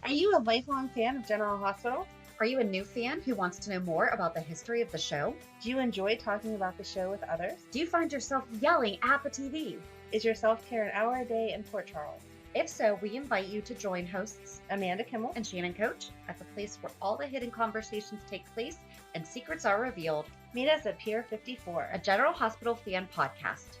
Are you a lifelong fan of General Hospital? Are you a new fan who wants to know more about the history of the show? Do you enjoy talking about the show with others? Do you find yourself yelling at the TV? Is your self-care an hour a day in Port Charles? If so, we invite you to join hosts Amanda Kimmel and Shannon Coach at the place where all the hidden conversations take place and secrets are revealed. Meet us at Pier 54, a General Hospital fan podcast.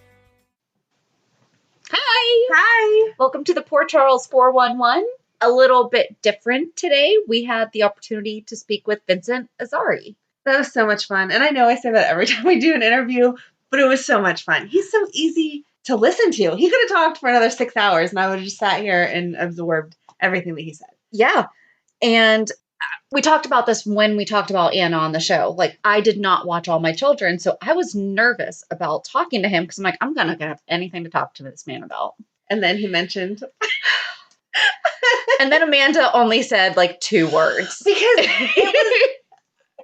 Hi! Welcome to the Port Charles 411. A little bit different today. We had the opportunity to speak with Vincent Irizzary. That was so much fun. And I know I say that every time we do an interview, but it was so much fun. He's so easy to listen to. He could have talked for another 6 hours and I would have just sat here and absorbed everything that he said. Yeah. And we talked about this when we talked about Anna on the show. Like, I did not watch All My Children, so I was nervous about talking to him because I'm like, I'm not going to have anything to talk to this man about. And then he mentioned... And then Amanda only said like 2 words. Because it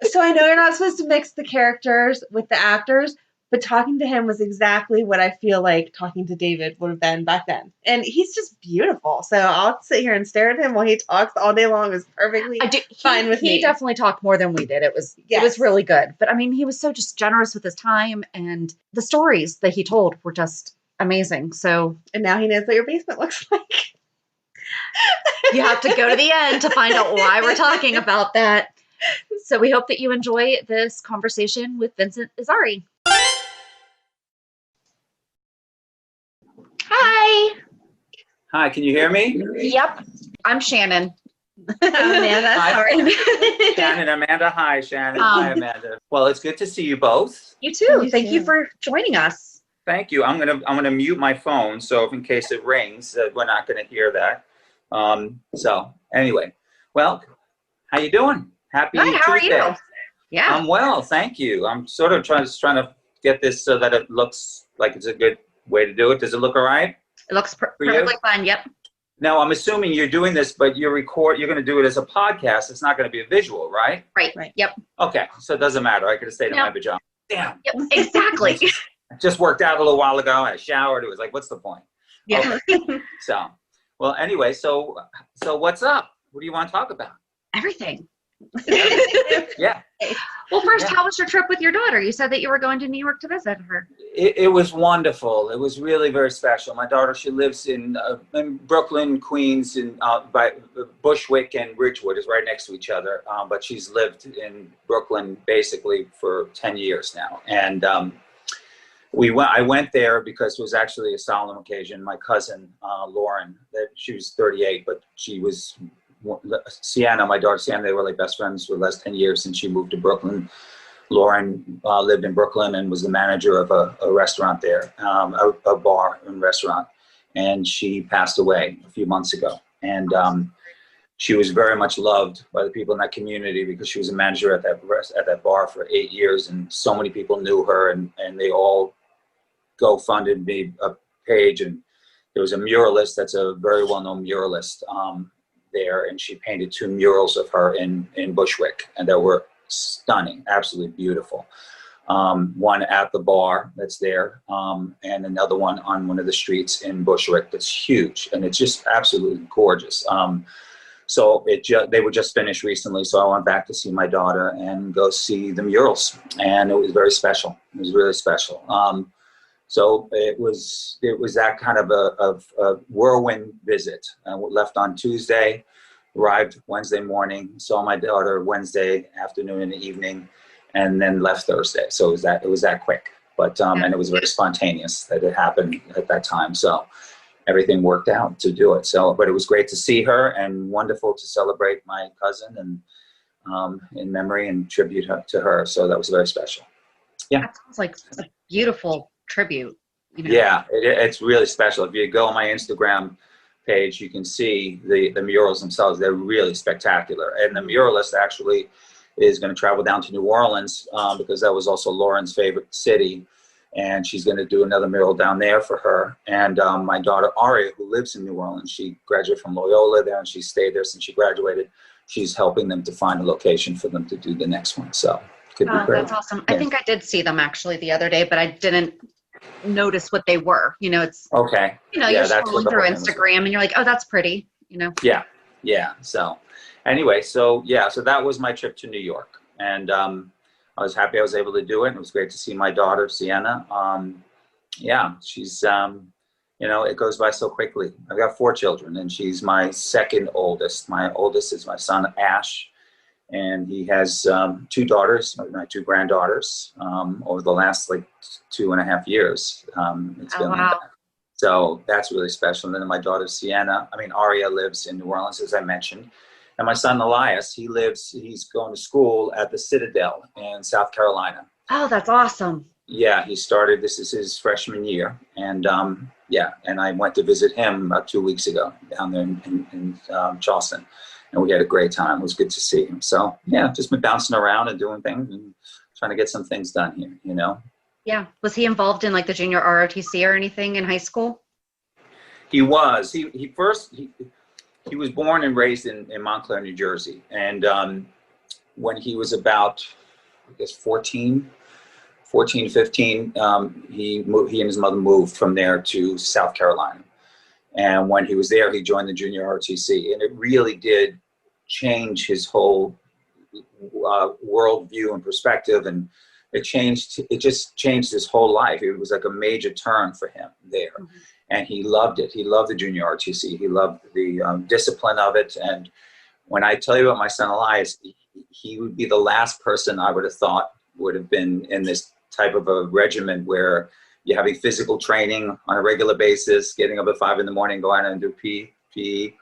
was... So I know you're not supposed to mix the characters with the actors, but talking to him was exactly what I feel like talking to David would have been back then. And he's just beautiful. So I'll sit here and stare at him while he talks all day long. It was perfectly fine with me. He definitely talked more than we did. It was really good. But I mean, he was so just generous with his time, and the stories that he told were just amazing. So, and now he knows what your basement looks like. You have to go to the end to find out why we're talking about that. So we hope that you enjoy this conversation with Vincent Irizzary. Hi. Hi, can you hear me? Yep. I'm Shannon. Amanda, sorry. Shannon, Amanda. Hi, Shannon. Hi, Amanda. Well, it's good to see you both. You too. Thank you for joining us. Thank you. I'm gonna mute my phone, so if in case it rings, we're not gonna hear that. So anyway, well, how you doing? Happy Hi, how Tuesday. are you? Yeah. I'm well, thank you. I'm sort of trying to get this so that it looks like it's a good way to do it. Does it look all right? It looks perfectly fine. Yep. Now, I'm assuming you're doing this, but you're going to do it as a podcast. It's not going to be a visual, right? Right. Yep. Okay. So it doesn't matter. I could have stayed in my pajamas. Damn. Yep, exactly. Just worked out a little while ago. I showered. It was like, what's the point? Yeah. Okay. So, well, anyway, so what's up? What do you want to talk about? Everything. Yeah. Well, first, how was your trip with your daughter? You said that you were going to New York to visit her. It was wonderful. It was really very special. My daughter, she lives in Brooklyn, Queens, by Bushwick and Ridgewood is right next to each other. But she's lived in Brooklyn basically for 10 years now. And I went there because it was actually a solemn occasion. My cousin, Lauren, she was 38, but she was Sienna, my daughter Sienna, they were like best friends for the last 10 years since she moved to Brooklyn. Lauren lived in Brooklyn and was the manager of a restaurant there, a bar and restaurant. And she passed away a few months ago. And she was very much loved by the people in that community because she was a manager at that bar for 8 years. And so many people knew her, and they all funded me a page. And there was a muralist that's a very well-known muralist there, and she painted 2 murals of her in Bushwick, and they were stunning, absolutely beautiful. One at the bar that's there, and another one on one of the streets in Bushwick that's huge, and it's just absolutely gorgeous. So they were just finished recently, so I went back to see my daughter and go see the murals, and it was very special. It was really special. So it was that kind of a whirlwind visit. I left on Tuesday, arrived Wednesday morning, saw my daughter Wednesday afternoon and evening, and then left Thursday. So it was that quick. But and it was very spontaneous that it happened at that time. So everything worked out to do it. So, but it was great to see her and wonderful to celebrate my cousin and in memory and tribute to her. So that was very special. Yeah. That sounds like a beautiful tribute. Yeah, it's really special. If you go on my Instagram page, you can see the murals themselves. They're really spectacular. And the muralist actually is going to travel down to New Orleans because that was also Lauren's favorite city. And she's going to do another mural down there for her. And my daughter, Aria, who lives in New Orleans, she graduated from Loyola there, and she stayed there since she graduated. She's helping them to find a location for them to do the next one. So it could be great. That's awesome. Yeah. I think I did see them actually the other day, but I didn't notice what they were. It's okay. you're scrolling through Instagram and you're like, oh, that's pretty. Yeah. Yeah. So anyway, so yeah, so that was my trip to New York, and I was happy I was able to do it. And it was great to see my daughter, Sienna. Yeah, she's, it goes by so quickly. I've got 4 children, and she's my second oldest. My oldest is my son, Ash, and he has 2 daughters, my 2 granddaughters, over the last like 2.5 years. It's been like that. So that's really special. And then my daughter, Aria lives in New Orleans, as I mentioned. And my son, Elias, he's going to school at the Citadel in South Carolina. Oh, that's awesome. Yeah, this is his freshman year. And and I went to visit him about 2 weeks ago down there in Charleston. And we had a great time. It was good to see him. So yeah, just been bouncing around and doing things and trying to get some things done here, Yeah. Was he involved in like the junior ROTC or anything in high school? He was. He was born and raised in Montclair, New Jersey. And when he was about, I guess, 15, he and his mother moved from there to South Carolina. And when he was there, he joined the junior ROTC. And it really did change his whole worldview and perspective. And it just changed his whole life. It was like a major turn for him there. Mm-hmm. And he loved it. He loved the junior ROTC. He loved the discipline of it. And when I tell you about my son Elias, he would be the last person I would have thought would have been in this type of a regimen where you're having physical training on a regular basis, getting up at 5 a.m, going out and do PT.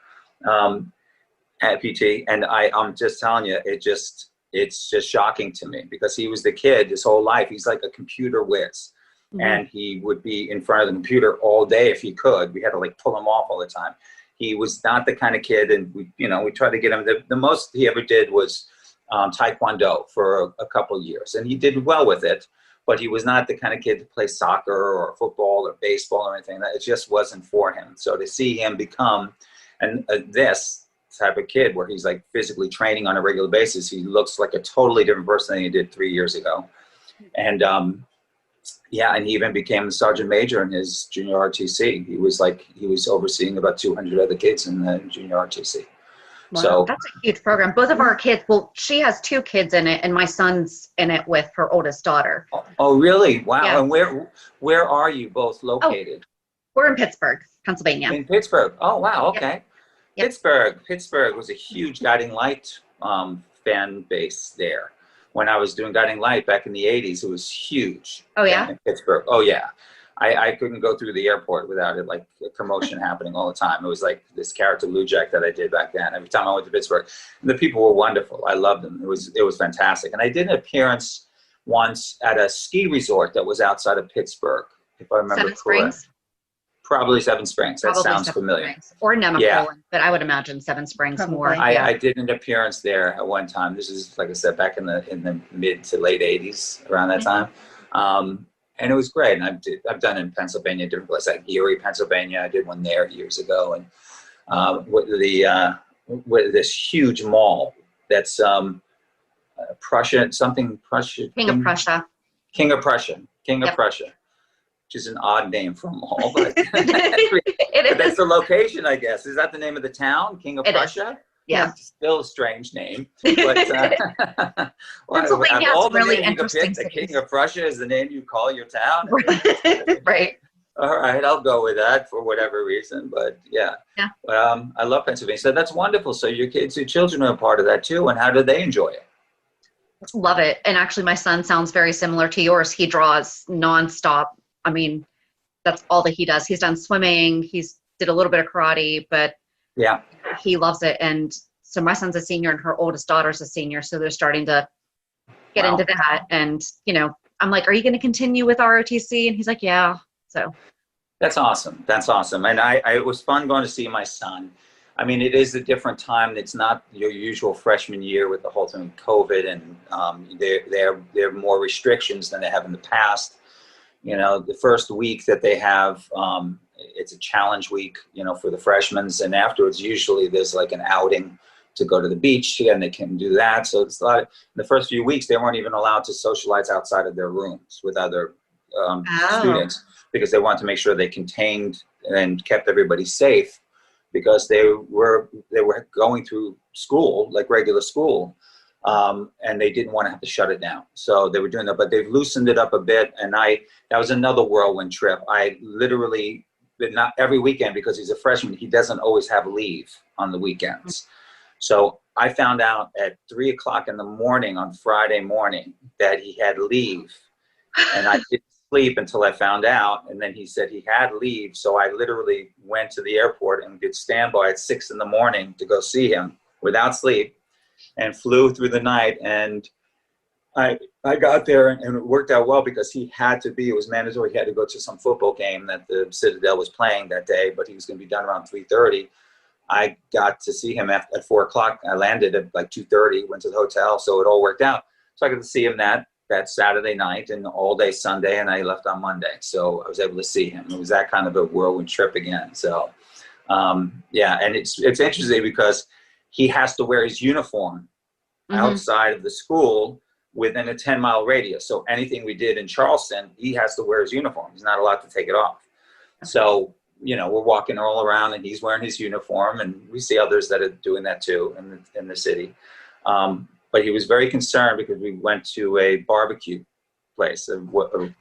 And I'm just telling you, it's just shocking to me because he was the kid his whole life. He's like a computer whiz. Mm-hmm. And he would be in front of the computer all day if he could. We had to like pull him off all the time. He was not the kind of kid, and we tried to get him. The most he ever did was Taekwondo for a couple years, and he did well with it. But he was not the kind of kid to play soccer or football or baseball or anything. That it just wasn't for him. So to see him become this type of kid where he's like physically training on a regular basis, he looks like a totally different person than he did 3 years ago. And and he even became the sergeant major in his junior RTC. He was overseeing about 200 other kids in the junior RTC. Wow, so that's a huge program. Both of our kids, well, she has 2 kids in it, and my son's in it with her oldest daughter. Oh really? Wow. Yeah. And where are you both located? We're in Pittsburgh, Pennsylvania. In Pittsburgh. Oh wow, okay. Yep. Pittsburgh was a huge Guiding Light fan base there. When I was doing Guiding Light back in the 80s, it was huge. Oh, yeah? In Pittsburgh. Oh, yeah. I couldn't go through the airport without it, like a commotion happening all the time. It was like this character Lou Jack that I did back then. Every time I went to Pittsburgh, and the people were wonderful. I loved them. It was fantastic. And I did an appearance once at a ski resort that was outside of Pittsburgh, if I remember correctly. Springs? Probably Seven Springs. That sounds familiar. Springs. Or Nemacolin, but I would imagine Seven Springs Probably. more. I did an appearance there at one time. This is, like I said, back in the mid to late 80s, around that time. And it was great. And I've done it in Pennsylvania, different places, like Erie, Pennsylvania. I did one there years ago. And with this huge mall that's Prussia. King of Prussia. King of Prussia. Yep. Which is an odd name for a mall, but It that's is. the location, I guess. Is that the name of the town, King of It is. Prussia? Yeah. Still a strange name. But Pennsylvania has all the really names you could interesting pick, the cities. King of Prussia is the name you call your town. Right. All right, I'll go with that for whatever reason. But yeah. I love Pennsylvania. So that's wonderful. So your children are a part of that too. And how do they enjoy it? Love it. And actually, my son sounds very similar to yours. He draws nonstop. I mean, that's all that he does. He's done swimming. He's did a little bit of karate, but yeah, he loves it. And so my son's a senior and her oldest daughter's a senior. So they're starting to get into that. And, I'm like, are you going to continue with ROTC? And he's like, yeah. So that's awesome. That's awesome. And it was fun going to see my son. I mean, it is a different time. It's not your usual freshman year with the whole thing with COVID, and there are more restrictions than they have in the past. The first week that they have, it's a challenge week, for the freshmen. And afterwards, usually there's like an outing to go to the beach, and they can do that. So it's in the first few weeks, they weren't even allowed to socialize outside of their rooms with other students, because they wanted to make sure they contained and kept everybody safe because they were going through school, like regular school. And they didn't want to have to shut it down. So they were doing that, but they've loosened it up a bit. And that was another whirlwind trip. I literally, but not every weekend, because he's a freshman, he doesn't always have leave on the weekends. So I found out at 3:00 in the morning on Friday morning that he had leave, and I didn't sleep until I found out. And then he said he had leave. So I literally went to the airport and did standby at 6 a.m. to go see him without sleep, and flew through the night. And I got there, and it worked out well because he had to be, it was mandatory, he had to go to some football game that the Citadel was playing that day, but he was going to be done around 3:30. I got to see him at 4:00. I landed at like 2:30, went to the hotel, so it all worked out. So I got to see him that Saturday night and all day Sunday, and I left on Monday. So I was able to see him. It was that kind of a whirlwind trip again. So, yeah, and it's interesting because he has to wear his uniform outside of the school within a 10-mile radius. So anything we did in Charleston, he has to wear his uniform. He's not allowed to take it off. So, we're walking all around and he's wearing his uniform, and we see others that are doing that too in the city. But he was very concerned because we went to a barbecue place, a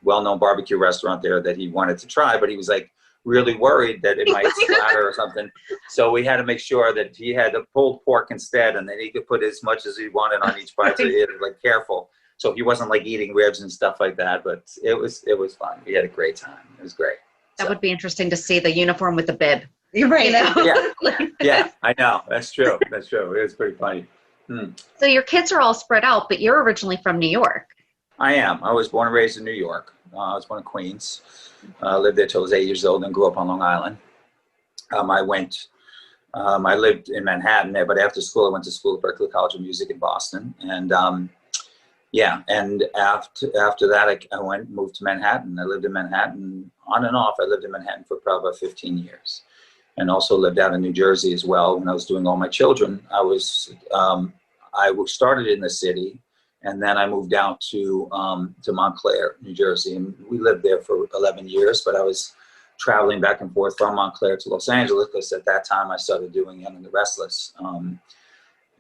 well-known barbecue restaurant there that he wanted to try, but he was like really worried that it might splatter or something. So we had to make sure that he had the pulled pork instead, and then he could put as much as he wanted on each bite. So he had to like careful. So he wasn't like eating ribs and stuff like that, but it was fun. We had a great time. It was great. That would be interesting to see the uniform with the bib. You're right. Yeah, I know. That's true. It was pretty funny. So your kids are all spread out, but you're originally from New York. I am. I was born and raised in New York. I was born in Queens. Lived there till I was 8 years old and grew up on Long Island. I lived in Manhattan there, but after school, I went to school at Berklee College of Music in Boston. And and after that, I moved to Manhattan. I lived in Manhattan on and off. I lived in Manhattan for probably about 15 years. And also lived out in New Jersey as well. When I was doing All My Children, I started in the city, and then I moved out to Montclair, New Jersey, and we lived there for 11 years. But I was traveling back and forth from Montclair to Los Angeles because at that time I started doing Young and the Restless,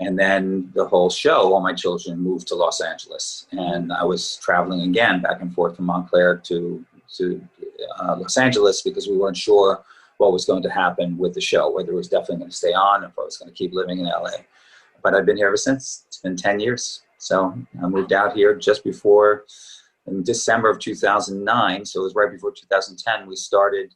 and then the whole show, All My Children, moved to Los Angeles, and I was traveling again back and forth from Montclair to Los Angeles because we weren't sure what was going to happen with the show, whether it was definitely going to stay on, if I was going to keep living in LA. But I've been here ever since. It's been 10 years. So I moved out here just before, in December of 2009. So it was right before 2010. We started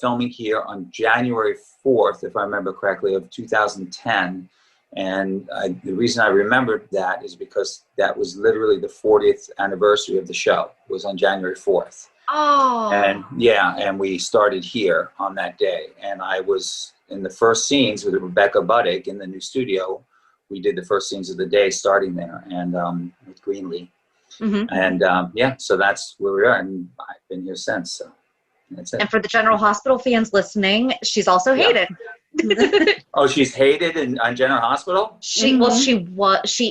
filming here on January 4th, if I remember correctly, of 2010. And the reason I remembered that is because that was literally the 40th anniversary of the show. It was on January 4th. Oh. And we started here on that day. And I was in the first scenes with Rebecca Buddick in the new studio. We did the first scenes of the day starting there, and with Greenlee. And so that's where we are. And I've been here since. So that's it. And for the General Hospital fans listening, she's also hated. Oh, she's hated on General Hospital? She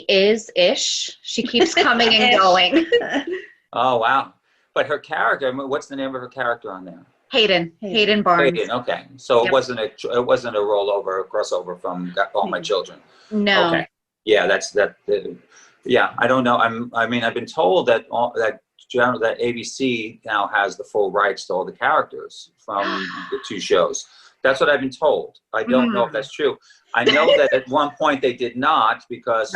is-ish. She keeps coming and going. Oh, wow. But her character, what's the name of her character on there? Hayden Barnes. Hayden, okay. So it wasn't a crossover from All My Children. No. Okay. Yeah, I don't know. I've been told that that ABC now has the full rights to all the characters from the two shows. That's what I've been told. I don't know if that's true. I know that at one point they did not because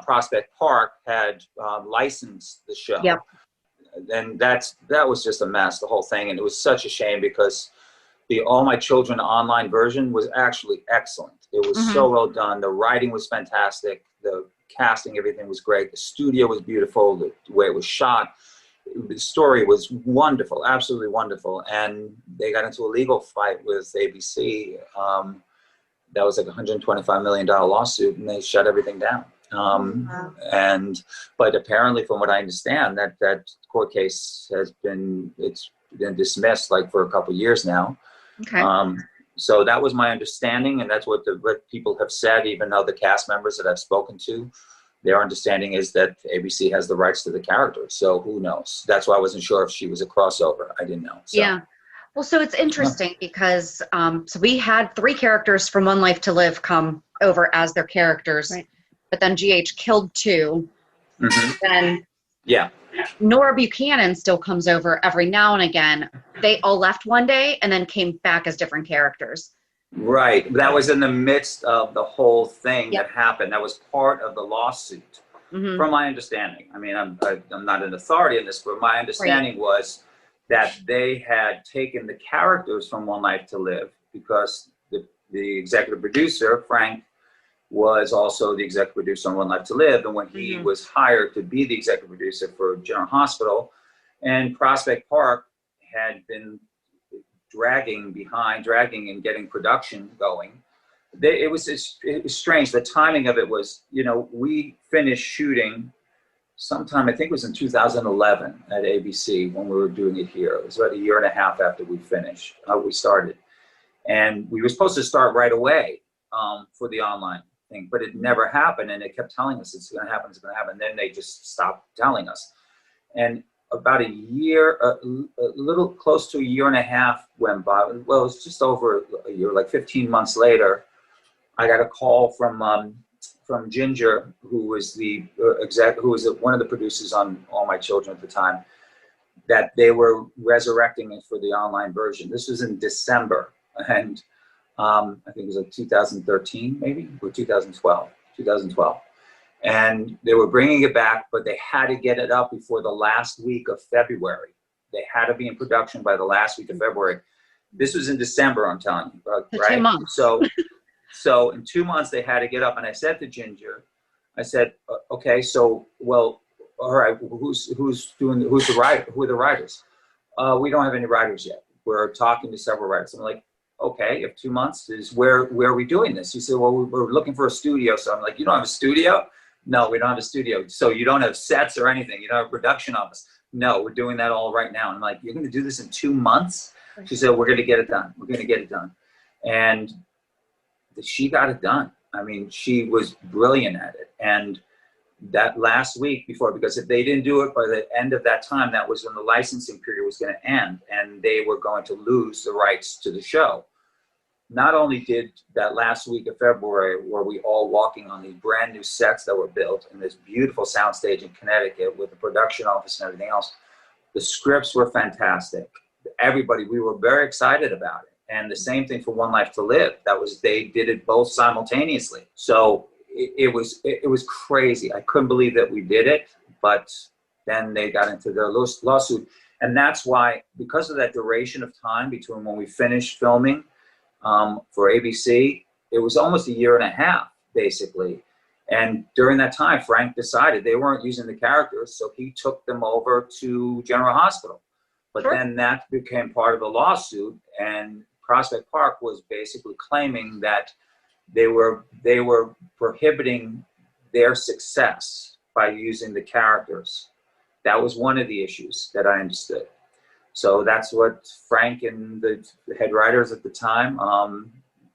Prospect Park had licensed the show. Yep. And that was just a mess, the whole thing. And it was such a shame because the All My Children online version was actually excellent. It was so well done. The writing was fantastic. The casting, everything was great. The studio was beautiful. The way it was shot. The story was wonderful, absolutely wonderful. And they got into a legal fight with ABC. That was like a $125 million lawsuit, and they shut everything down. But apparently, from what I understand, that court case it's been dismissed like for a couple of years now. Okay. So that was my understanding, and that's what people have said. Even though the cast members that I've spoken to, their understanding is that ABC has the rights to the character. So who knows? That's why I wasn't sure if she was a crossover. I didn't know. So. Yeah. Well, so it's interesting because so we had 3 characters from One Life to Live come over as their characters, Right. but then GH killed 2. Mm-hmm. Then Yeah. Nora Buchanan still comes over every now and again. They all left one day and then came back as different characters. Right. That was in the midst of the whole thing Yep. that happened. That was part of the lawsuit, Mm-hmm. from my understanding. I mean, I'm not an authority in this, but my understanding was that they had taken the characters from One Life to Live because the executive producer, Frank, was also the executive producer on One Life to Live. And when he was hired to be the executive producer for General Hospital, and Prospect Park had been dragging and getting production going, it was strange. The timing of it was, we finished shooting sometime, I think it was in 2011 at ABC when we were doing it here. It was about a year and a half after we finished, we started. And we were supposed to start right away for the online thing, but it never happened. And they kept telling us it's going to happen, it's going to happen. And then they just stopped telling us. And about a year, a little close to a year and a half went by. Well, it was just over a year, like 15 months later, I got a call from Ginger, who was one of the producers on All My Children at the time, that they were resurrecting it for the online version. This was in December, and I think it was like 2013, maybe, or 2012. And they were bringing it back, but they had to get it up before the last week of February. They had to be in production by the last week of February. This was in December, I'm telling you, right? 2 months. So in 2 months they had to get up, and I said to Ginger, I said, okay, so, well, all right, who are the writers? We don't have any writers yet. We're talking to several writers. I'm like, okay, if 2 months is where are we doing this? He said, well, we're looking for a studio. So I'm like, you don't have a studio? No, we don't have a studio. So you don't have sets or anything. You don't have a production office? No, we're doing that all right now. And I'm like, you're going to do this in 2 months? She said, we're going to get it done. We're going to get it done. And she got it done. I mean, she was brilliant at it. And that last week before, because if they didn't do it by the end of that time, that was when the licensing period was going to end, and they were going to lose the rights to the show. Not only did that last week of February, were we all walking on these brand new sets that were built in this beautiful soundstage in Connecticut with the production office and everything else, the scripts were fantastic. Everybody, we were very excited about it. And the same thing for One Life to Live. They did it both simultaneously. So it was crazy. I couldn't believe that we did it, but then they got into their lawsuit. And that's why, because of that duration of time between when we finished filming for ABC, it was almost a year and a half, basically. And during that time, Frank decided they weren't using the characters, so he took them over to General Hospital. But then that became part of the lawsuit, and Prospect Park was basically claiming that they were prohibiting their success by using the characters. That was one of the issues that I understood. So that's what Frank and the head writers at the time,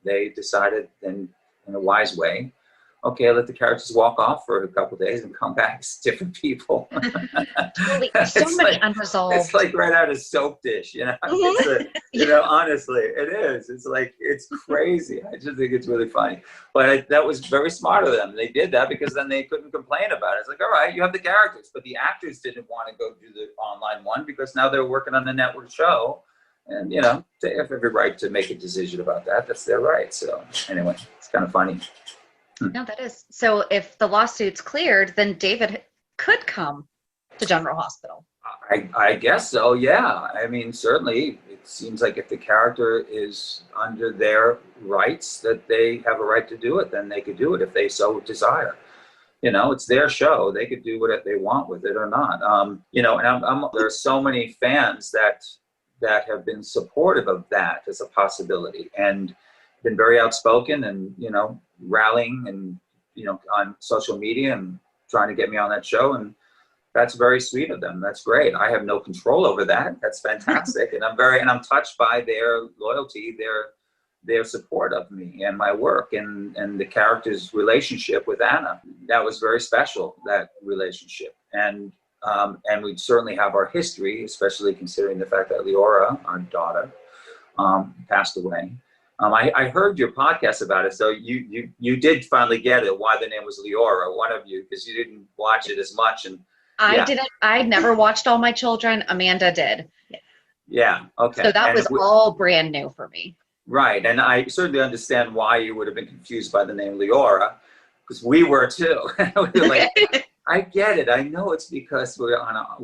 they decided in a wise way, okay, let the characters walk off for a couple of days and come back as different people. Totally. So many unresolved. It's like right out of soap dish, honestly, it is. It's like, it's crazy. I just think it's really funny. But that was very smart of them. They did that because then they couldn't complain about it. It's like, all right, you have the characters, but the actors didn't want to go do the online one because now they're working on the network show. And, they have every right to make a decision about that. That's their right. So anyway, it's kind of funny. No, that is. So if the lawsuit's cleared, then David could come to General Hospital. I guess so, yeah. I mean, certainly it seems like if the character is under their rights, that they have a right to do it, then they could do it if they so desire. It's their show. They could do what they want with it or not. And there are so many fans that have been supportive of that as a possibility and been very outspoken and, rallying and, on social media and trying to get me on that show. And that's very sweet of them. That's great. I have no control over that. That's fantastic. And I'm touched by their loyalty, their support of me and my work and the character's relationship with Anna. That was very special, that relationship. And we certainly have our history, especially considering the fact that Leora, our daughter, passed away. I heard your podcast about it, so you did finally get it, why the name was Leora, one of you, because you didn't watch it as much. And I didn't. I never watched All My Children. Amanda did. Yeah, okay. So that was all brand new for me. Right, and I certainly understand why you would have been confused by the name Leora, because we were too. We were like, I get it. I know it's because we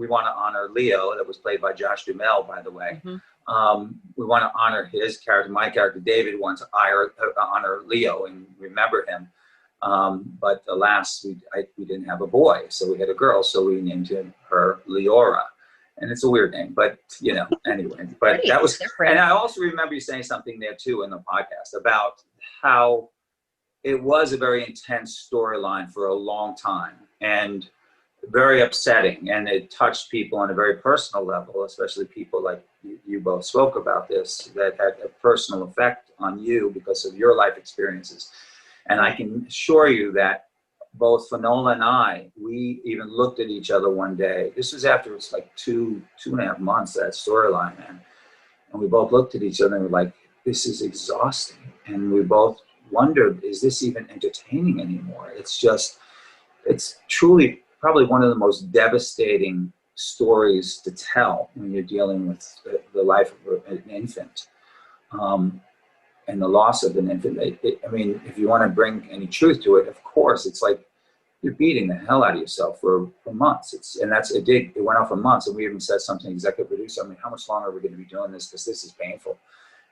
want to honor Leo, that was played by Josh Duhamel, by the way. Mm-hmm. We want to honor his character. My character, David, wants to honor Leo and remember him. But alas, we didn't have a boy, so we had a girl, so we named her Leora. And it's a weird name, but anyway. But that was different. And I also remember you saying something there too in the podcast about how it was a very intense storyline for a long time and very upsetting, and it touched people on a very personal level, especially people like you both spoke about this, that had a personal effect on you because of your life experiences. And I can assure you that both Finola and I, we even looked at each other one day. This was after it's like two and a half months, that storyline, man. And we both looked at each other and were like, this is exhausting. And we both wondered, is this even entertaining anymore? It's truly probably one of the most devastating stories to tell when you're dealing with the life of an infant. And the loss of an infant. I mean, if you want to bring any truth to it, of course, it's like you're beating the hell out of yourself for months. It went on for months, and we even said something to executive producer, I mean, how much longer are we going to be doing this? Because this is painful.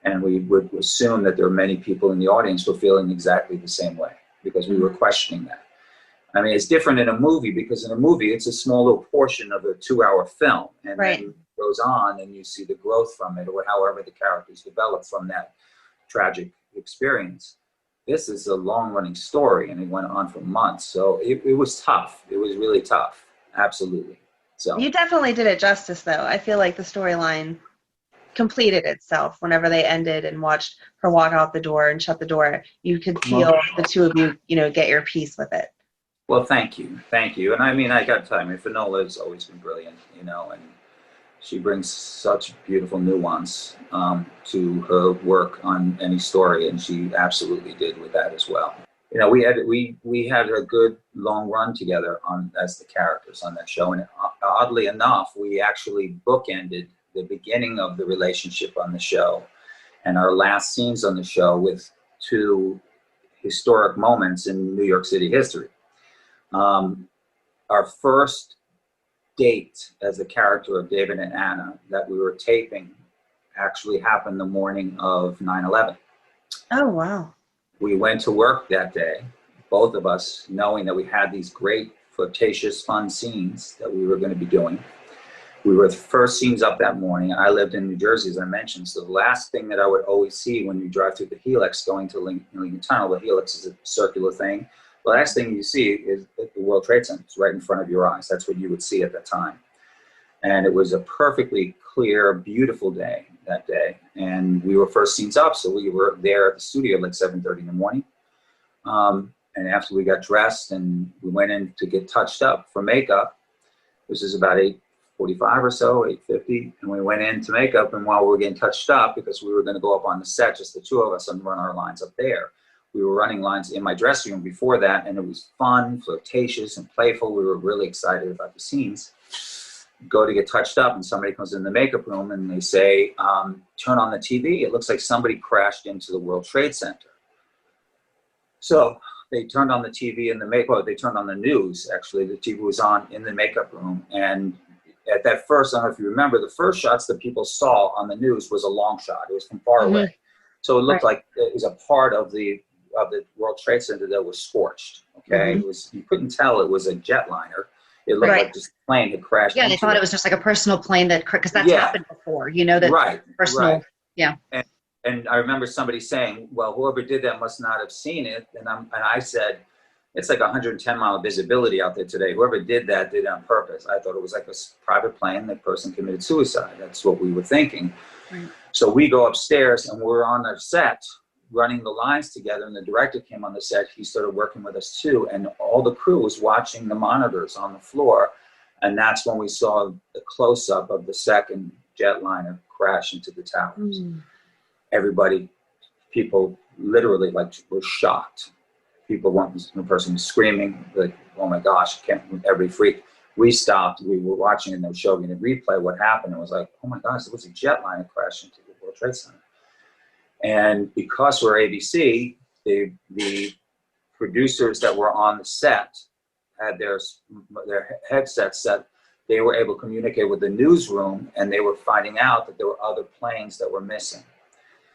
And we would assume that there are many people in the audience who are feeling exactly the same way, because we were questioning that. I mean, it's different in a movie, because in a movie, it's a small little portion of a 2-hour film, and then it goes on and you see the growth from it, or however the characters develop from that tragic experience. This is a long-running story, and it went on for months. So it was tough. It was really tough. Absolutely. So you definitely did it justice, though. I feel like the storyline completed itself whenever they ended and watched her walk out the door and shut the door. You could feel the two of you, get your piece with it. Well, thank you. And I mean, I got to tell you, Finola has always been brilliant, and she brings such beautiful nuance to her work on any story, and she absolutely did with that as well. We had a good long run together as the characters on that show, and oddly enough, we actually bookended the beginning of the relationship on the show and our last scenes on the show with two historic moments in New York City history. Our first date as the character of David and Anna that we were taping actually happened the morning of 9/11. Oh, wow. We went to work that day, both of us, knowing that we had these great, flirtatious, fun scenes that we were going to be doing. We were the first scenes up that morning. I lived in New Jersey, as I mentioned, so the last thing that I would always see when you drive through the Helix going to Lincoln Tunnel, the Helix is a circular thing. The last thing you see is the World Trade Center. It's right in front of your eyes. That's what you would see at that time. And it was a perfectly clear, beautiful day that day. And we were first scenes up, so we were there at the studio at like 7:30 in the morning. And after we got dressed and we went in to get touched up for makeup, this is about 8:45 or so, 8:50. And we went in to makeup, and while we were getting touched up, because we were going to go up on the set, just the two of us, and run our lines up there. We were running lines in my dressing room before that, and it was fun, flirtatious, and playful. We were really excited about the scenes. Go to get touched up, and somebody comes in the makeup room, and they say, turn on the TV. It looks like somebody crashed into the World Trade Center. So they turned on the TV and they turned on the news, actually. The TV was on in the makeup room. And at that first, I don't know if you remember, the first shots that people saw on the news was a long shot. It was from far away. So it looked like it was a part of the World Trade Center that was scorched. Okay, you couldn't tell it was a jetliner. It looked like just a plane had crashed. Yeah, they thought it was just like a personal plane because that's happened before. That personal. Right. Yeah. And I remember somebody saying, "Well, whoever did that must not have seen it." And I said, "It's like 110-mile visibility out there today. Whoever did that did it on purpose." I thought it was like a private plane. The person committed suicide. That's what we were thinking. Right. So we go upstairs and we're on our set running the lines together, and the director came on the set. He started working with us too, and all the crew was watching the monitors on the floor, and that's when we saw the close-up of the second jetliner crash into the towers. people literally like were shocked. The person was screaming like, "Oh my gosh!" Every freak. We stopped. We were watching, and they were showing in replay what happened. It was like, "Oh my gosh!" There was a jet liner crash into the World Trade Center. And because we're ABC, the producers that were on the set had their headsets set. They were able to communicate with the newsroom, and they were finding out that there were other planes that were missing.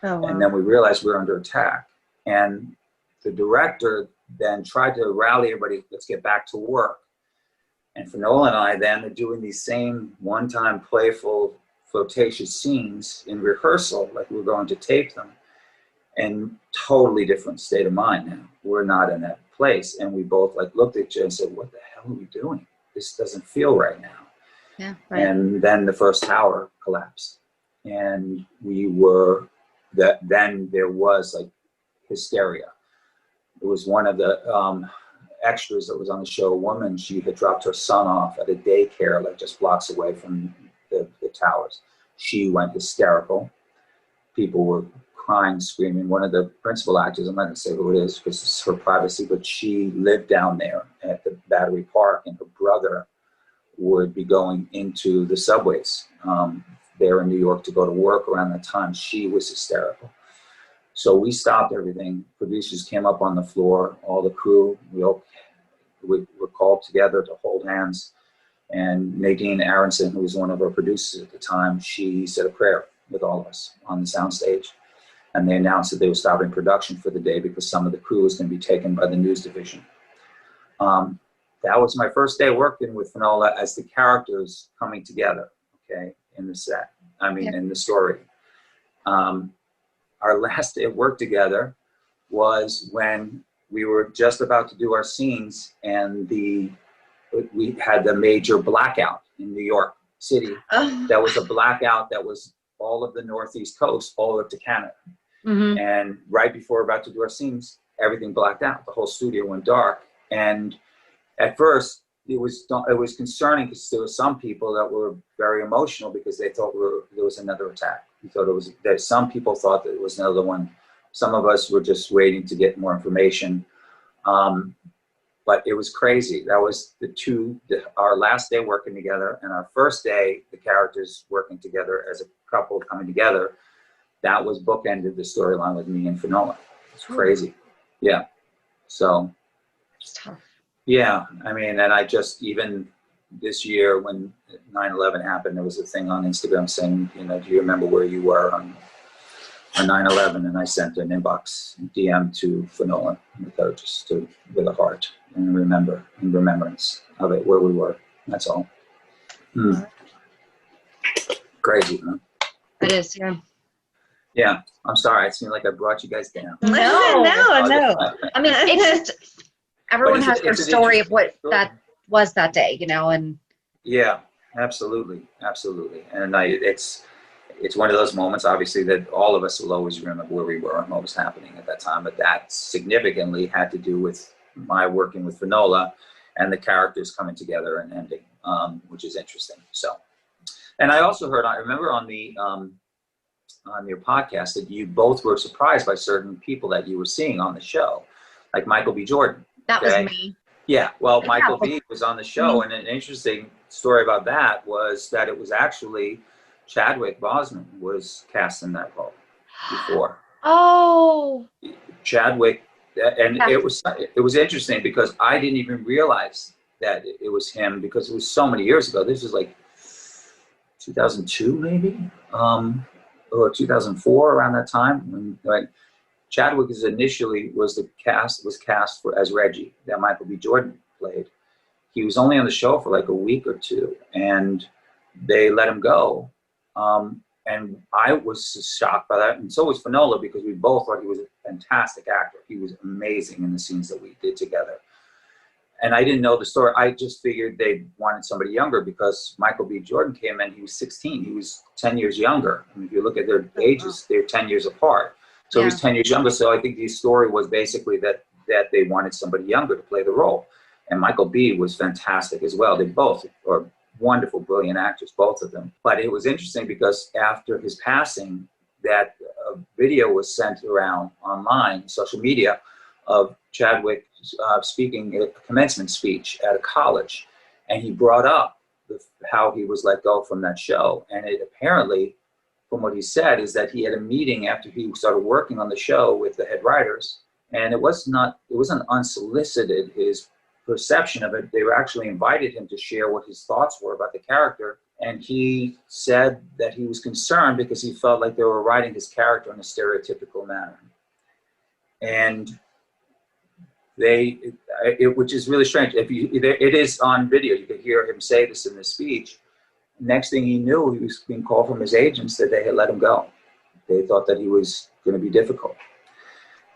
Oh, wow. And then we realized we were under attack. And the director then tried to rally everybody, let's get back to work. And Finola and I then are doing these same one-time playful, flirtatious scenes in rehearsal, like we're going to tape them. And totally different state of mind now. We're not in that place. And we both like looked at each other and said, what the hell are we doing? This doesn't feel right now. Yeah, right. And then the first tower collapsed. And then there was like hysteria. It was one of the extras that was on the show, a woman, she had dropped her son off at a daycare like just blocks away from the towers. She went hysterical. People were crying, screaming. One of the principal actors, I'm not going to say who it is because it's her privacy, but she lived down there at the Battery Park, and her brother would be going into the subways there in New York to go to work around that time. She was hysterical. So we stopped everything. Producers came up on the floor, all the crew, we were called together to hold hands. And Nadine Aronson, who was one of our producers at the time, she said a prayer with all of us on the soundstage. And they announced that they were stopping production for the day because some of the crew was going to be taken by the news division. That was my first day working with Finola as the characters coming together, okay, in the set, in the story. Our last day of work together was when we were just about to do our scenes, and we had the major blackout in New York City. That was a blackout that was all of the Northeast coast, all the way up to Canada. Mm-hmm. And right before we're about to do our scenes, everything blacked out. The whole studio went dark. And at first, it was concerning because there were some people that were very emotional because they thought there was another attack. We thought some people thought that it was another one. Some of us were just waiting to get more information. But it was crazy. That was our last day working together, and our first day, the characters working together as a couple coming together. That was bookended the storyline with me and Finola. It's crazy. Yeah. So. It's tough. Yeah. And I just, even this year when 9/11 happened, there was a thing on Instagram saying, do you remember where you were on 9/11? And I sent an inbox DM to Finola with a heart and in remembrance of it, where we were. That's all. Crazy, huh? It is, yeah. Yeah, I'm sorry. It seemed like I brought you guys down. No. It's just everyone has their story of what that was that day, and yeah, absolutely, and it's one of those moments, obviously, that all of us will always remember where we were and what was happening at that time. But that significantly had to do with my working with Finola and the characters coming together and ending, which is interesting. So, and I also heard, I remember on your podcast that you both were surprised by certain people that you were seeing on the show, like Michael B. Jordan. That was me. Yeah, well, Michael B. was on the show, and an interesting story about that was that it was actually Chadwick Boseman was cast in that role before. Oh. Chadwick, and it was interesting because I didn't even realize that it was him because it was so many years ago. This was like 2002 maybe, or 2004, around that time. When Chadwick was cast as Reggie that Michael B. Jordan played. He was only on the show for like a week or two, and they let him go. And I was shocked by that, and so was Finola, because we both thought he was a fantastic actor. He was amazing in the scenes that we did together. And I didn't know the story. I just figured they wanted somebody younger because Michael B. Jordan came in, he was 16. He was 10 years younger. If you look at their ages, they're 10 years apart. So he was 10 years younger. So I think the story was basically that they wanted somebody younger to play the role. And Michael B. was fantastic as well. They both are wonderful, brilliant actors, both of them. But it was interesting because after his passing, that a video was sent around online, social media, of Chadwick speaking a commencement speech at a college. And he brought up how he was let go from that show. And it apparently, from what he said, is that he had a meeting after he started working on the show with the head writers. And it wasn't unsolicited, his perception of it. They were actually invited him to share what his thoughts were about the character. And he said that he was concerned because he felt like they were writing his character in a stereotypical manner. And which is really strange. It is on video. You could hear him say this in the speech. Next thing he knew, he was being called from his agents that they had let him go. They thought that he was going to be difficult.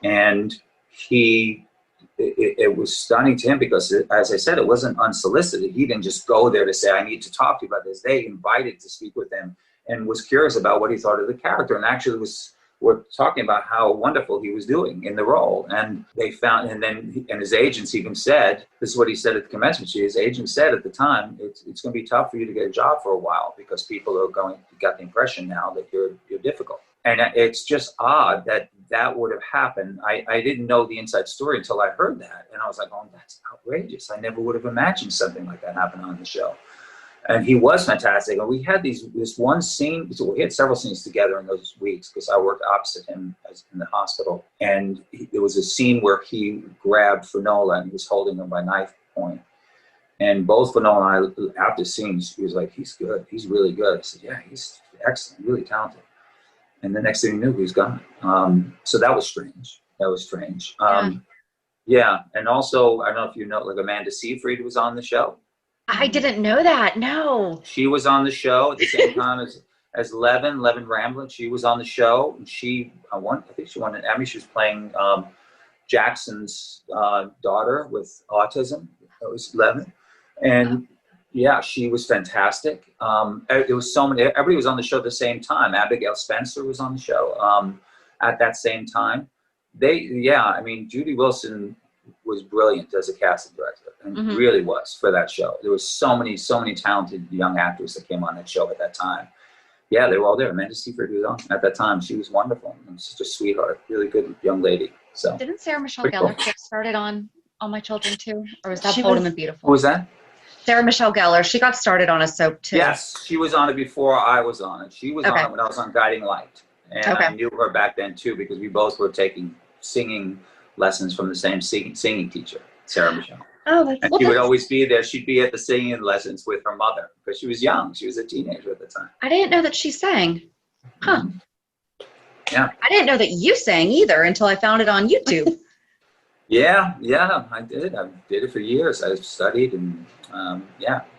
And it was stunning to him because, as I said, it wasn't unsolicited. He didn't just go there to say, I need to talk to you about this. They invited to speak with him and was curious about what he thought of the character, and actually were talking about how wonderful he was doing in the role. And they found, and his agents even said, this is what he said at the commencement. His agent said at the time, it's going to be tough for you to get a job for a while because people are got the impression now that you're difficult. And it's just odd that would have happened. I didn't know the inside story until I heard that. And I was like, oh, that's outrageous. I never would have imagined something like that happening on the show. And he was fantastic. And we had this one scene. So we had several scenes together in those weeks because I worked opposite him in the hospital. And there was a scene where he grabbed Finola and he was holding him by knife point. And both Finola and I, after scenes, he was like, he's good. He's really good. I said, yeah, he's excellent, really talented. And the next thing you knew, he was gone. So that was strange. Yeah. And also, I don't know if you know, like Amanda Seyfried was on the show. I didn't know that. No. She was on the show at the same time as Levin Ramblin. She was on the show. And I think she won an Emmy. She was playing Jackson's daughter with autism. That was Levin. And yeah, she was fantastic. It was so many. Everybody was on the show at the same time. Abigail Spencer was on the show at that same time. Judy Wilson was brilliant as a casting director, and really was for that show. There was so many talented young actors that came on that show at that time. Yeah, they were all there. Amanda Seyfried was on at that time. She was wonderful. And such a sweetheart, really good young lady. So didn't Sarah Michelle Gellar get started on All My Children too, or was that Bold and Beautiful? Who was that? Sarah Michelle Gellar. She got started on a soap too. Yes, she was on it before I was on it. She was on it when I was on Guiding Light, and I knew her back then too because we both were taking singing lessons from the same singing teacher, Sarah Michelle. Oh, that's and she would always be there. She'd be at the singing lessons with her mother because she was young. She was a teenager at the time. I didn't know that she sang. Huh. Yeah. I didn't know that you sang either until I found it on YouTube. Yeah, I did. I did it for years. I studied and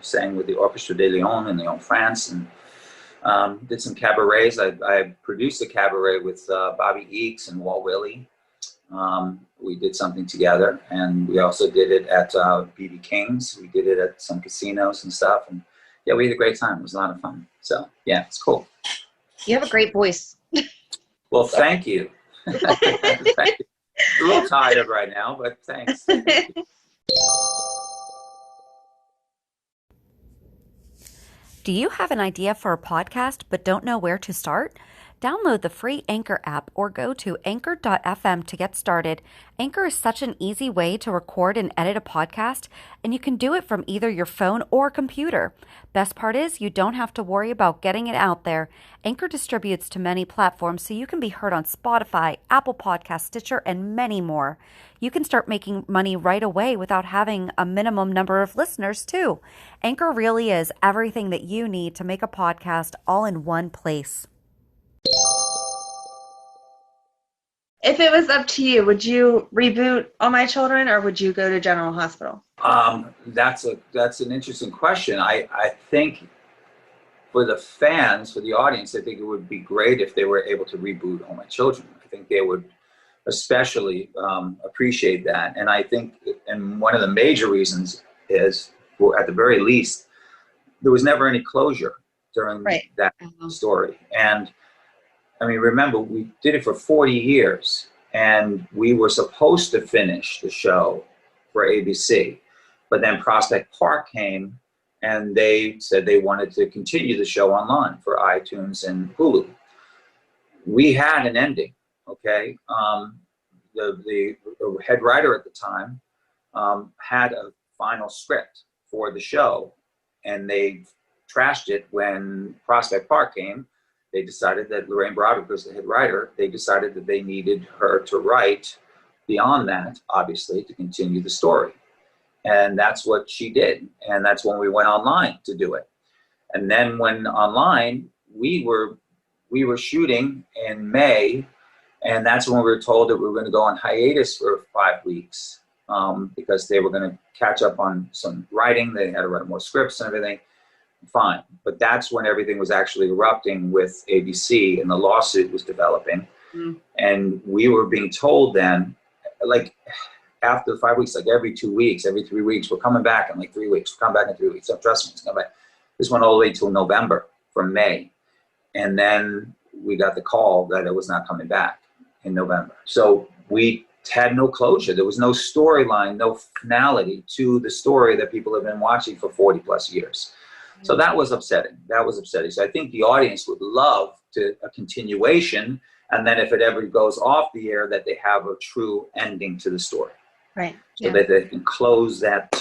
sang with the Orchestre de Lyon in Lyon, France, and did some cabarets. I produced a cabaret with Bobby Eakes and Walt Willey. We did something together, and we also did it at B.B. King's. We did it at some casinos and stuff, and yeah, we had a great time. It was a lot of fun. So yeah, it's cool. You have a great voice. Well, thank you. Thank you. A little tired right now, but thanks. Do you have an idea for a podcast but don't know where to start? Download the free Anchor app or go to anchor.fm to get started. Anchor is such an easy way to record and edit a podcast, and you can do it from either your phone or computer. Best part is you don't have to worry about getting it out there. Anchor distributes to many platforms so you can be heard on Spotify, Apple Podcasts, Stitcher, and many more. You can start making money right away without having a minimum number of listeners too. Anchor really is everything that you need to make a podcast all in one place. If it was up to you, would you reboot All My Children or would you go to General Hospital? That's an interesting question. I think for the fans, for the audience, I think it would be great if they were able to reboot All My Children. I think they would especially appreciate that. And I think, and one of the major reasons is, well, at the very least, there was never any closure during that story. And I mean, remember, we did it for 40 years, and we were supposed to finish the show for ABC. But then Prospect Park came, and they said they wanted to continue the show online for iTunes and Hulu. we had an ending. Okay, the head writer at the time had a final script for the show, and they trashed it when Prospect Park came. They decided that Lorraine Broderick was the head writer. They decided that they needed her to write beyond that, obviously, to continue the story. And that's what she did. And that's when we went online to do it. And then when online, we were shooting in May, and that's when we were told that we were going to go on hiatus for 5 weeks because they were going to catch up on some writing. They had to write more scripts and everything. Fine. But that's when everything was actually erupting with ABC and the lawsuit was developing. Mm. And we were being told then, like after 5 weeks, like every 2 weeks, every 3 weeks, we're coming back in like 3 weeks. We're coming back in 3 weeks. So trust me, it's coming back. This went all the way till November from May. And then we got the call that it was not coming back in November. So we had no closure. There was no storyline, no finality to the story that people have been watching for 40 plus years. So that was upsetting. So I think the audience would love a continuation. And then if it ever goes off the air, that they have a true ending to the story. Right. So that they can close that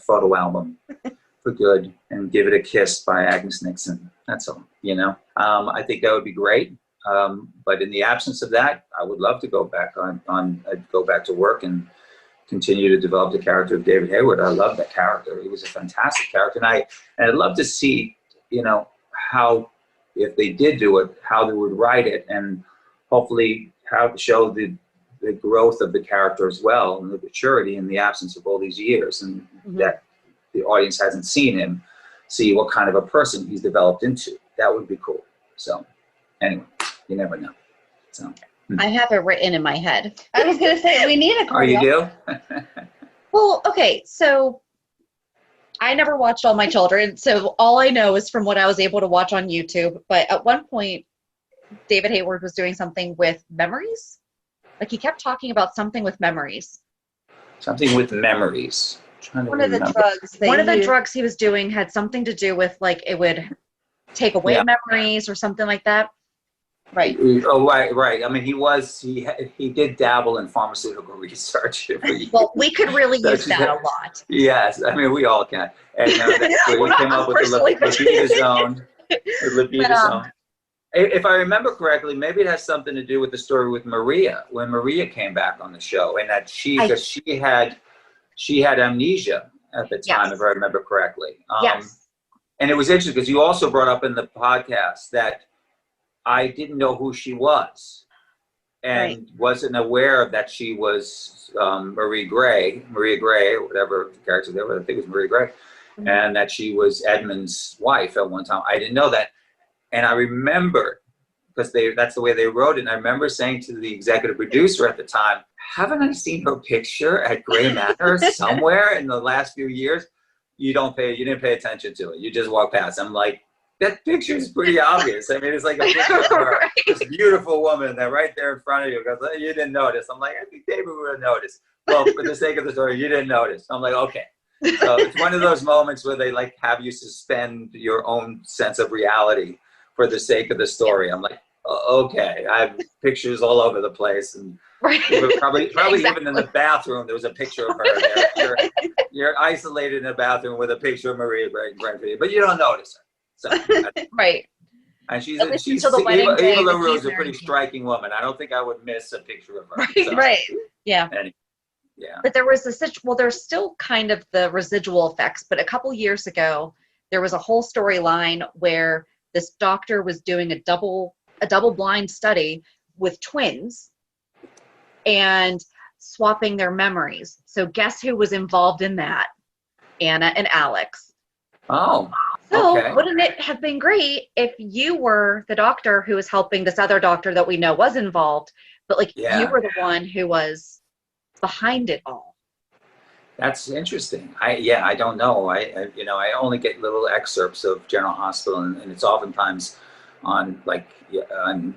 photo album for good and give it a kiss by Agnes Nixon. That's all, I think that would be great. But in the absence of that, I would love to go back go back to work and continue to develop the character of David Hayward. I love that character. He was a fantastic character. And I'd love to see, how, if they did do it, how they would write it, and hopefully how to show the growth of the character as well, and the maturity in the absence of all these years, and that the audience hasn't seen him, see what kind of a person he's developed into. That would be cool. So anyway, you never know. So. I have it written in my head. I was going to say, we need a choreographer. Oh, you do? Well, okay, so I never watched All My Children, so all I know is from what I was able to watch on YouTube. But at one point, David Hayward was doing something with memories. Like he kept talking about something with memories. Something with memories. One of the drugs he was doing had something to do with, like, it would take away memories or something like that. Right. Oh, right. I mean, he did dabble in pharmaceutical research. Well, we could really use that a lot. Yes, I mean, we all can. And he came up with the libido zone. The libido zone. If I remember correctly, maybe it has something to do with the story with Maria, when Maria came back on the show, and that she had amnesia at the time, if I remember correctly. Yes. And it was interesting because you also brought up in the podcast that I didn't know who she was, and wasn't aware that she was Maria Gray, or whatever the character there was. I think it was Maria Gray, and that she was Edmund's wife at one time. I didn't know that, and I remember, because that's the way they wrote it. And I remember saying to the executive producer at the time, "Haven't I seen her picture at Gray Manor somewhere in the last few years?" You didn't pay attention to it. You just walk past. I'm like, that picture is pretty obvious. I mean, it's like a picture of her, this beautiful woman that right there in front of you goes, "You didn't notice." I'm like, I think David would have noticed. Well, for the sake of the story, you didn't notice. I'm like, okay. So it's one of those moments where they like have you suspend your own sense of reality for the sake of the story. I'm like, okay. I have pictures all over the place, and probably even in the bathroom there was a picture of her there. You're isolated in a bathroom with a picture of Maria Gray, but you don't notice her. So, right. And she's Eva LaRue is a pretty striking woman. I don't think I would miss a picture of her. Right. Yeah. Anyway, yeah. But there was there's still kind of the residual effects. But a couple years ago, there was a whole storyline where this doctor was doing a double blind study with twins and swapping their memories. So guess who was involved in that? Anna and Alex. Oh. So okay. Wouldn't it have been great if you were the doctor who was helping this other doctor that we know was involved, but you were the one who was behind it all? That's interesting. I don't know. I only get little excerpts of General Hospital, and it's oftentimes on on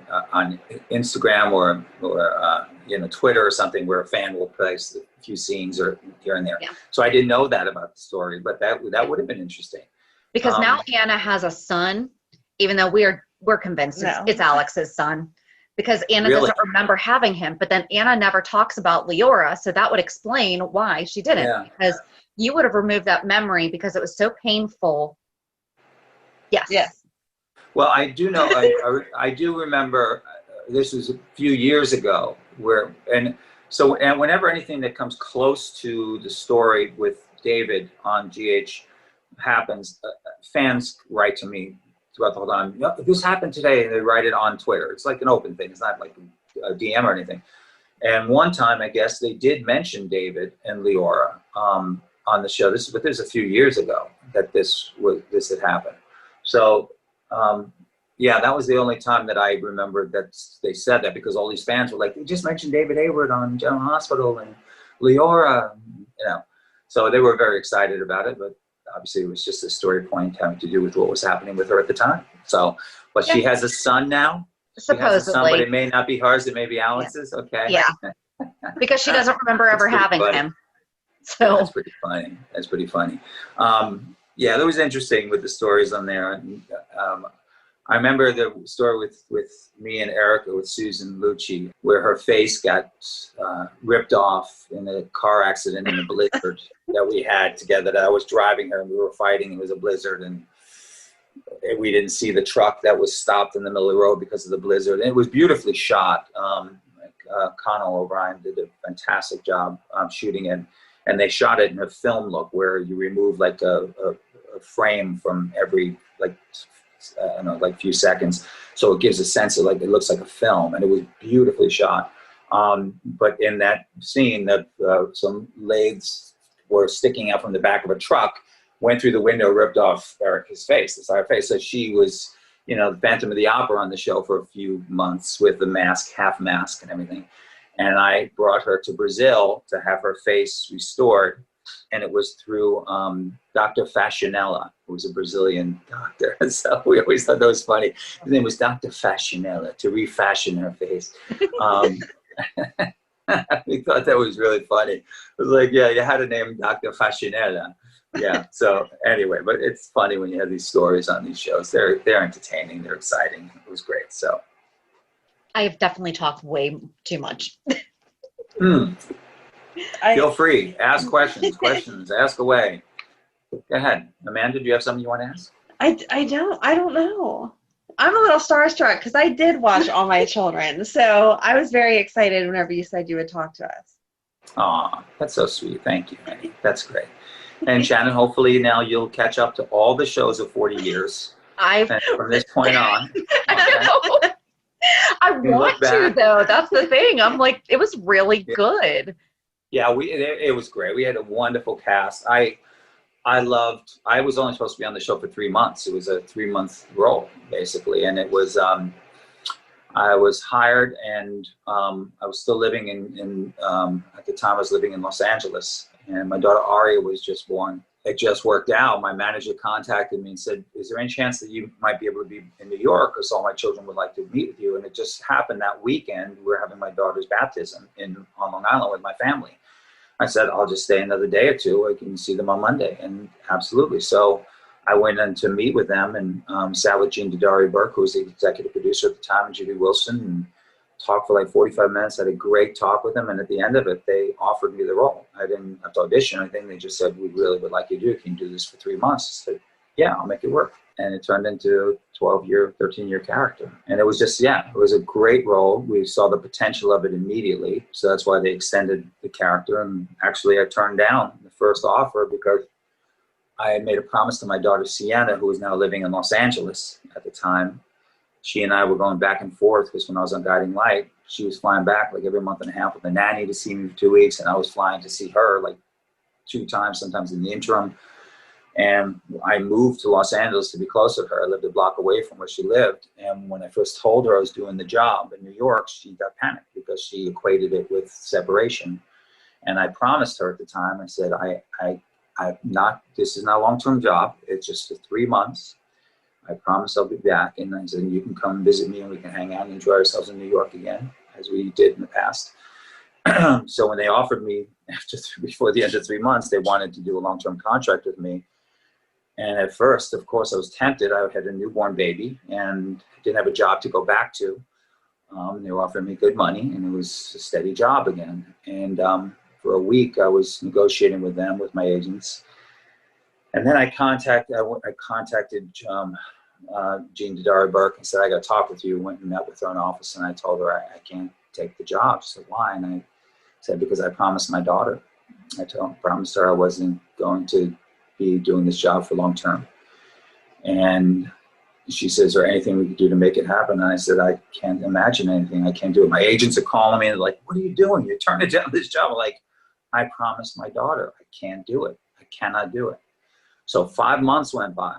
Instagram or Twitter or something, where a fan will place a few scenes or here and there. Yeah. So I didn't know that about the story, but that would have been interesting. Because now Anna has a son, even though we are we're convinced No. it's Alex's son. Because Anna Really? doesn't remember having him, but then Anna never talks about Leora, so that would explain why she didn't. Yeah. Because you would have removed that memory because it was so painful. Yes. Yes. Well, I do know, I do remember, this was a few years ago, and whenever anything that comes close to the story with David on GH happens, fans write to me throughout the whole time, this happened today, and they write it on Twitter. It's like an open thing. It's not like a DM or anything. And one time, I guess, they did mention David and Leora on the show. But this was a few years ago that this had happened. So, yeah, that was the only time that I remembered that they said that, because all these fans were like, they just mentioned David Hayward on General Hospital and Leora, So they were very excited about it, but obviously it was just a story point having to do with what was happening with her at the time. So, but she has a son now. Supposedly. She has a son, but it may not be hers, it may be Alex's. Yeah. Okay. Yeah. Because she doesn't remember ever having him. So that's pretty funny. That's pretty funny. Yeah, that was interesting with the stories on there. And, I remember the story with me and Erica, with Susan Lucci, where her face got ripped off in a car accident in a blizzard that we had together. That I was driving her and we were fighting. It was a blizzard, and we didn't see the truck that was stopped in the middle of the road because of the blizzard. And it was beautifully shot. Connell O'Brien did a fantastic job shooting it. And they shot it in a film look where you remove like a frame from every few seconds, so it gives a sense of like it looks like a film, and it was beautifully shot. But in that scene, that some lathes were sticking out from the back of a truck, went through the window, ripped off Erica's face, the side of her face. So she was, the Phantom of the Opera on the show for a few months with the mask, half mask, and everything. And I brought her to Brazil to have her face restored. And it was through Dr. Faxinella, who was a Brazilian doctor. So we always thought that was funny. His name was Dr. Faxinella, to refashion her face. We thought that was really funny. It was like, yeah, you had to name Dr. Faxinella. Yeah, so anyway, but it's funny when you have these stories on these shows. They're entertaining, they're exciting. It was great, so. I have definitely talked way too much. Feel free. Ask questions. Ask away. Go ahead. Amanda, do you have something you want to ask? I don't know. I'm a little starstruck because I did watch All My Children. So I was very excited whenever you said you would talk to us. Aw, that's so sweet. Thank you, Annie. That's great. And Shannon, hopefully now you'll catch up to all the shows of 40 years. And from this point on. Okay? I want to, though. That's the thing. I'm like, it was really good. Yeah, it was great. We had a wonderful cast. I was only supposed to be on the show for 3 months. It was a 3-month role, basically. And it was, I was hired, and I was still living at the time I was living in Los Angeles, and my daughter Aria was just born. It just worked out. My manager contacted me and said, is there any chance that you might be able to be in New York, because All My Children would like to meet with you? And it just happened that weekend. We were having my daughter's baptism on Long Island with my family. I said, I'll just stay another day or two. I can see them on Monday. And absolutely. So I went in to meet with them, and sat with Jean Dodari Burke, who was the executive producer at the time, and Judy Wilson, and talked for like 45 minutes, had a great talk with them. And at the end of it, they offered me the role. I didn't have to audition or anything. They just said, we really would like you to do it. Can you do this for 3 months? I said, yeah, I'll make it work. And it turned into a 12-year, 13-year character. And it was just, it was a great role. We saw the potential of it immediately. So that's why they extended the character. And actually I turned down the first offer because I had made a promise to my daughter Sienna, who was now living in Los Angeles at the time. She and I were going back and forth, because when I was on Guiding Light, she was flying back like every month and a half with a nanny to see me for 2 weeks. And I was flying to see her like 2 times, sometimes in the interim. And I moved to Los Angeles to be closer to her. I lived a block away from where she lived. And when I first told her I was doing the job in New York, she got panicked because she equated it with separation. And I promised her at the time, I said, this is not a long-term job. It's just for 3 months. I promise I'll be back. And I said, you can come visit me and we can hang out and enjoy ourselves in New York again, as we did in the past. So when they offered me before the end of 3 months, they wanted to do a long-term contract with me. And at first, of course, I was tempted. I had a newborn baby and didn't have a job to go back to. They were offering me good money, and it was a steady job again. And for a week, I was negotiating with them, with my agents. And then I contacted Jean Didari Burke and said, I got to talk with you. Went and met with her in the office, and I told her I can't take the job. She said, why? And I said, because I promised my daughter. I promised her I wasn't going to be doing this job for long term. And she says, is there anything we could do to make it happen? And I said, I can't imagine anything. I can't do it. My agents are calling me and they're like, what are you doing? You're turning down this job. I'm like, I promised my daughter I can't do it. I cannot do it. So 5 months went by,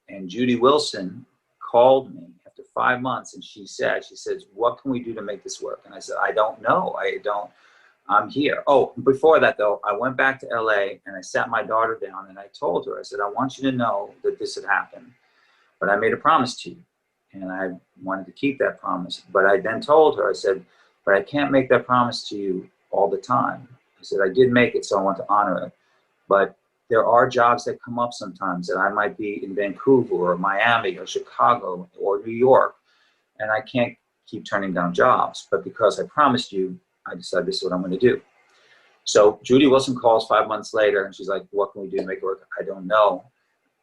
and Judy Wilson called me after 5 months, and she says, what can we do to make this work? And I said, I don't know. I'm here. Oh, before that though, I went back to LA and I sat my daughter down and I told her, I said, I want you to know that this had happened, but I made a promise to you and I wanted to keep that promise. But I then told her, I said, but I can't make that promise to you all the time. I said, I did make it, so I want to honor it. But there are jobs that come up sometimes that I might be in Vancouver or Miami or Chicago or New York, and I can't keep turning down jobs. But because I promised you, I decided this is what I'm going to do. So Judy Wilson calls 5 months later, and she's like, what can we do to make it work? I don't know.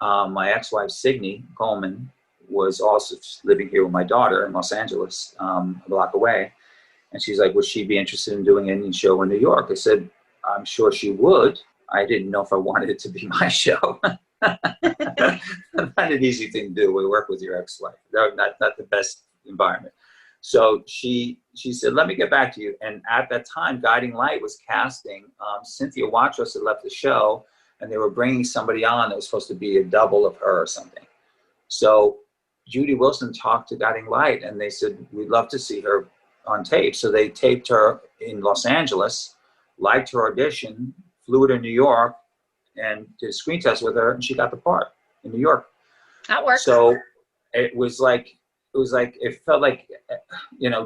My ex-wife, Signe Coleman, was also living here with my daughter in Los Angeles, a block away. And she's like, would she be interested in doing any show in New York? I said, I'm sure she would. I didn't know if I wanted it to be my show. Not an easy thing to do. We work with your ex-wife. Not the best environment. So she said, let me get back to you. And at that time, Guiding Light was casting. Cynthia Watros had left the show, and they were bringing somebody on that was supposed to be a double of her or something. So Judy Wilson talked to Guiding Light, and they said, we'd love to see her on tape. So they taped her in Los Angeles, liked her audition, flew her to New York, and did a screen test with her, and she got the part in New York. That works. So it felt like,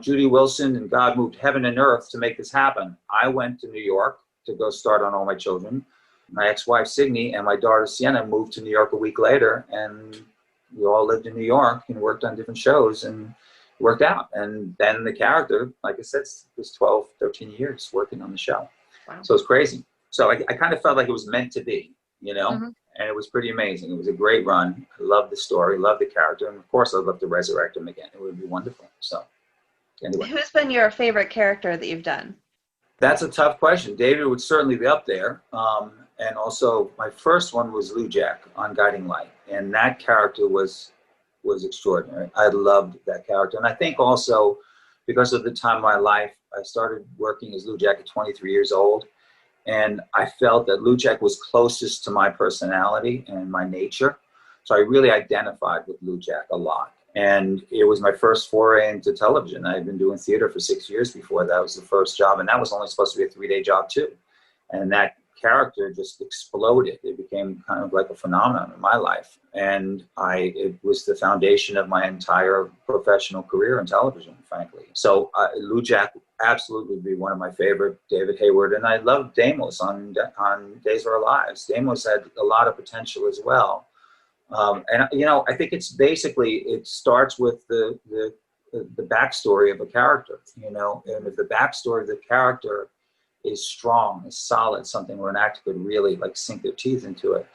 Judy Wilson and God moved heaven and earth to make this happen. I went to New York to go start on All My Children. My ex-wife, Signe, and my daughter, Sienna, moved to New York a week later, and we all lived in New York and worked on different shows, and it worked out. And then the character, like I said, was 12, 13 years working on the show. Wow. So it's crazy. So I kind of felt like it was meant to be, mm-hmm. And it was pretty amazing. It was a great run. I loved the story, loved the character, and of course I'd love to resurrect him again. It would be wonderful. So anyway. Who's been your favorite character that you've done? That's a tough question. David would certainly be up there. And also my first one was Lou Jack on Guiding Light, and that character was extraordinary. I loved that character. And I think also because of the time of my life, I started working as Lou Jack at 23 years old. And I felt that Lou Jack was closest to my personality and my nature. So I really identified with Lou Jack a lot. And it was my first foray into television. I had been doing theater for 6 years before. That was the first job. And that was only supposed to be a 3-day job too. And that character just exploded. It became kind of like a phenomenon in my life. And it was the foundation of my entire professional career in television, frankly. So Lou Jack absolutely be one of my favorite. David Hayward, and I love Deimos on Days of Our Lives. Deimos had a lot of potential as well. And I think it's basically, it starts with the backstory of a character, and if the backstory of the character is strong, is solid, something where an actor could really sink their teeth into it,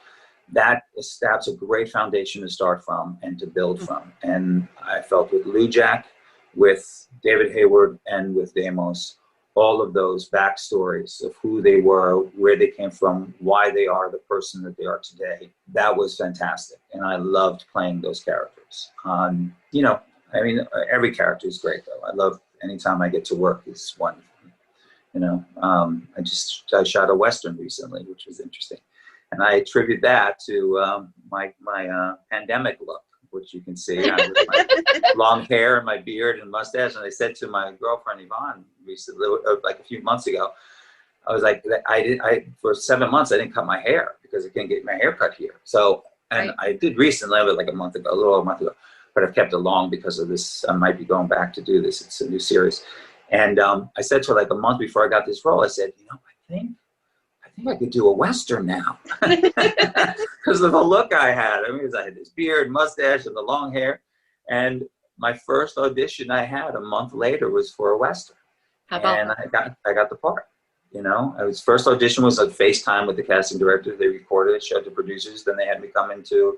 that's a great foundation to start from and to build from. And I felt with Lou Jack, with David Hayward, and with Deimos, all of those backstories of who they were, where they came from, why they are the person that they are today, that was fantastic. And I loved playing those characters. Every character is great though. I love anytime I get to work, it's wonderful. I shot a Western recently, which was interesting. And I attribute that to my pandemic look, which you can see with my long hair and my beard and mustache. And I said to my girlfriend Yvonne recently, like a few months ago, I was like, for 7 months I didn't cut my hair because I can't get my hair cut here. So, and right. I did recently, like a little over a month ago, but I've kept it long because of this. I might be going back to do this. It's a new series. And I said to her like a month before I got this role, I said, I think I could do a Western now. because of the look I had. I mean, I had this beard, mustache, and the long hair. And my first audition I had a month later was for a Western. How about and that? I got the part. First audition was a FaceTime with the casting director. They recorded it, showed the producers. Then they had me come into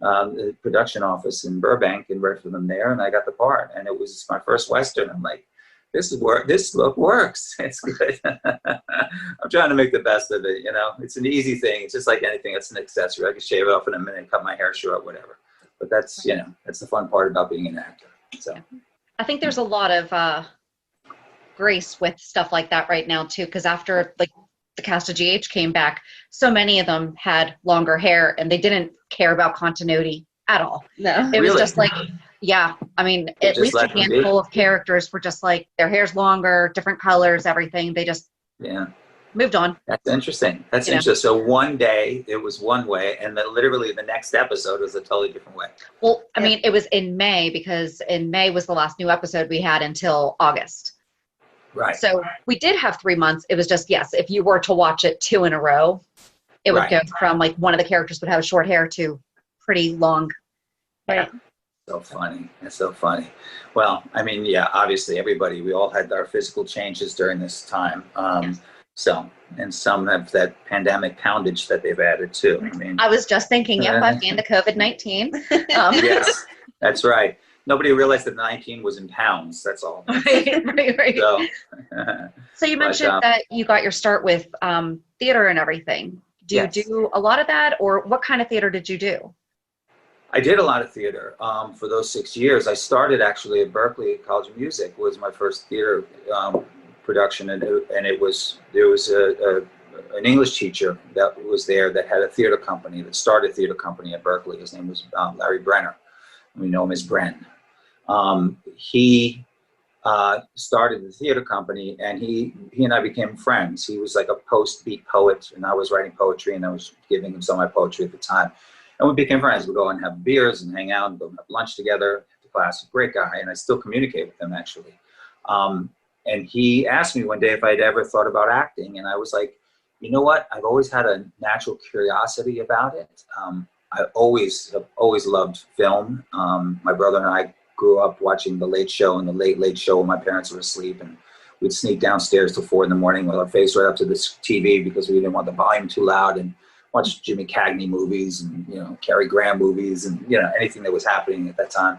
the production office in Burbank and read for them there, and I got the part. And it was my first Western. I'm like, this look works. It's good. I'm trying to make the best of it. It's an easy thing. It's just like anything. It's an accessory. I can shave it off in a minute, cut my hair short, whatever. But that's that's the fun part about being an actor. So I think there's a lot of grace with stuff like that right now too, because after like the cast of GH came back, so many of them had longer hair and they didn't care about continuity at all. No. It was Really? just like, yeah, I mean, at least a handful of characters were just like, their hair's longer, different colors, everything. They just moved on. That's interesting. That's interesting. So one day it was one way, and then literally the next episode was a totally different way. Well, I mean, it was in May, because in May was the last new episode we had until August. Right. So we did have 3 months. It was just, yes, if you were to watch it 2 in a row, it would go from like one of the characters would have short hair to pretty long hair. So funny. That's so funny. Well, I mean, yeah, obviously we all had our physical changes during this time. So, and some have that pandemic poundage that they've added too. I mean, I was just thinking, I've gained the COVID-19. Yes, that's right. Nobody realized that 19 was in pounds. That's all. Right. So you mentioned that you got your start with theater and everything. Do you do a lot of that, or what kind of theater did you do? I did a lot of theater for those 6 years. I started actually at Berkeley College of Music was my first theater production, and there was an English teacher that was there that had a theater company, that started a theater company at Berkeley. His name was Larry Brenner. We know him as Bren. He started the theater company, and he and I became friends. He was like a post-beat poet, and I was writing poetry, and I was giving him some of my poetry at the time. And we became friends. We'd go and have beers and hang out and go have lunch together after class. Great guy, and I still communicate with him, actually. And he asked me one day if I'd ever thought about acting, and I was like, you know what? I've always had a natural curiosity about it. I have always loved film. My brother and I grew up watching The Late Show and The Late Late Show when my parents were asleep, and we'd sneak downstairs till 4 a.m. with our face right up to this TV because we didn't want the volume too loud, and watch Jimmy Cagney movies and Cary Grant movies and anything that was happening at that time.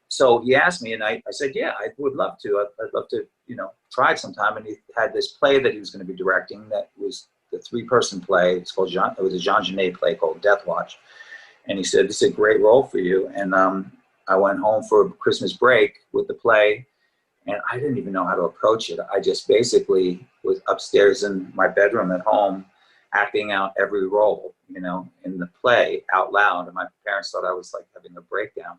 So he asked me, and I said, yeah, I would love to. I'd love to try it sometime. And he had this play that he was going to be directing that was the 3-person play. It was a Jean Genet play called Death Watch. And he said, this is a great role for you. And I went home for Christmas break with the play, and I didn't even know how to approach it. I just basically was upstairs in my bedroom at home, acting out every role, in the play out loud. And my parents thought I was like having a breakdown.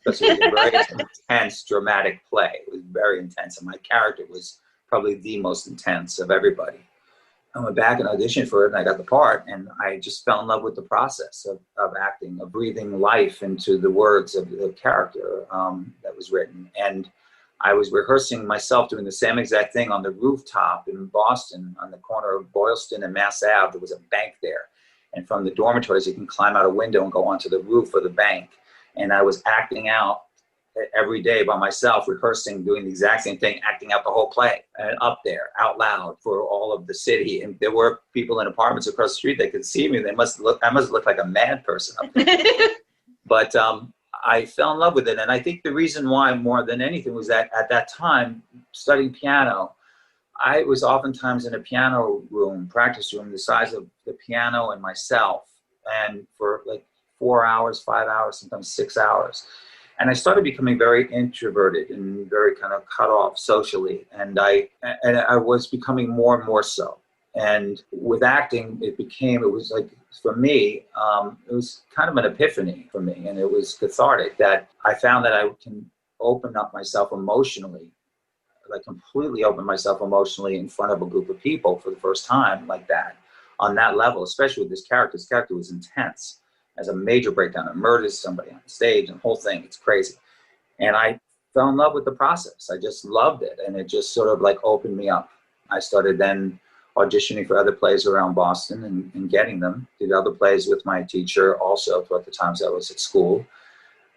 Because it was a very intense, dramatic play. It was very intense. And my character was probably the most intense of everybody. I went back and auditioned for it, and I got the part. And I just fell in love with the process of acting, of breathing life into the words of the character that was written. And I was rehearsing myself doing the same exact thing on the rooftop in Boston on the corner of Boylston and Mass Ave. There was a bank there. And from the dormitories, you can climb out a window and go onto the roof of the bank. And I was acting out every day by myself, rehearsing, doing the exact same thing, acting out the whole play and up there out loud for all of the city. And there were people in apartments across the street that could see me. I must look like a mad person up there. But I fell in love with it. And I think the reason why more than anything was that at that time, studying piano, I was oftentimes in a piano room, practice room, the size of the piano and myself. And for like 4 hours, 5 hours, sometimes 6 hours. And I started becoming very introverted and very kind of cut off socially. And I was becoming more and more so. And with acting, it was like, for me, it was kind of an epiphany for me. And it was cathartic that I found that I can open up myself emotionally, like completely open myself emotionally in front of a group of people for the first time like that, on that level, especially with this character. This character was intense. As a major breakdown, and murders somebody on stage and the whole thing. It's crazy. And I fell in love with the process. I just loved it. And it just sort of like opened me up. I started then auditioning for other plays around Boston and getting them. Did other plays with my teacher also throughout the times I was at school.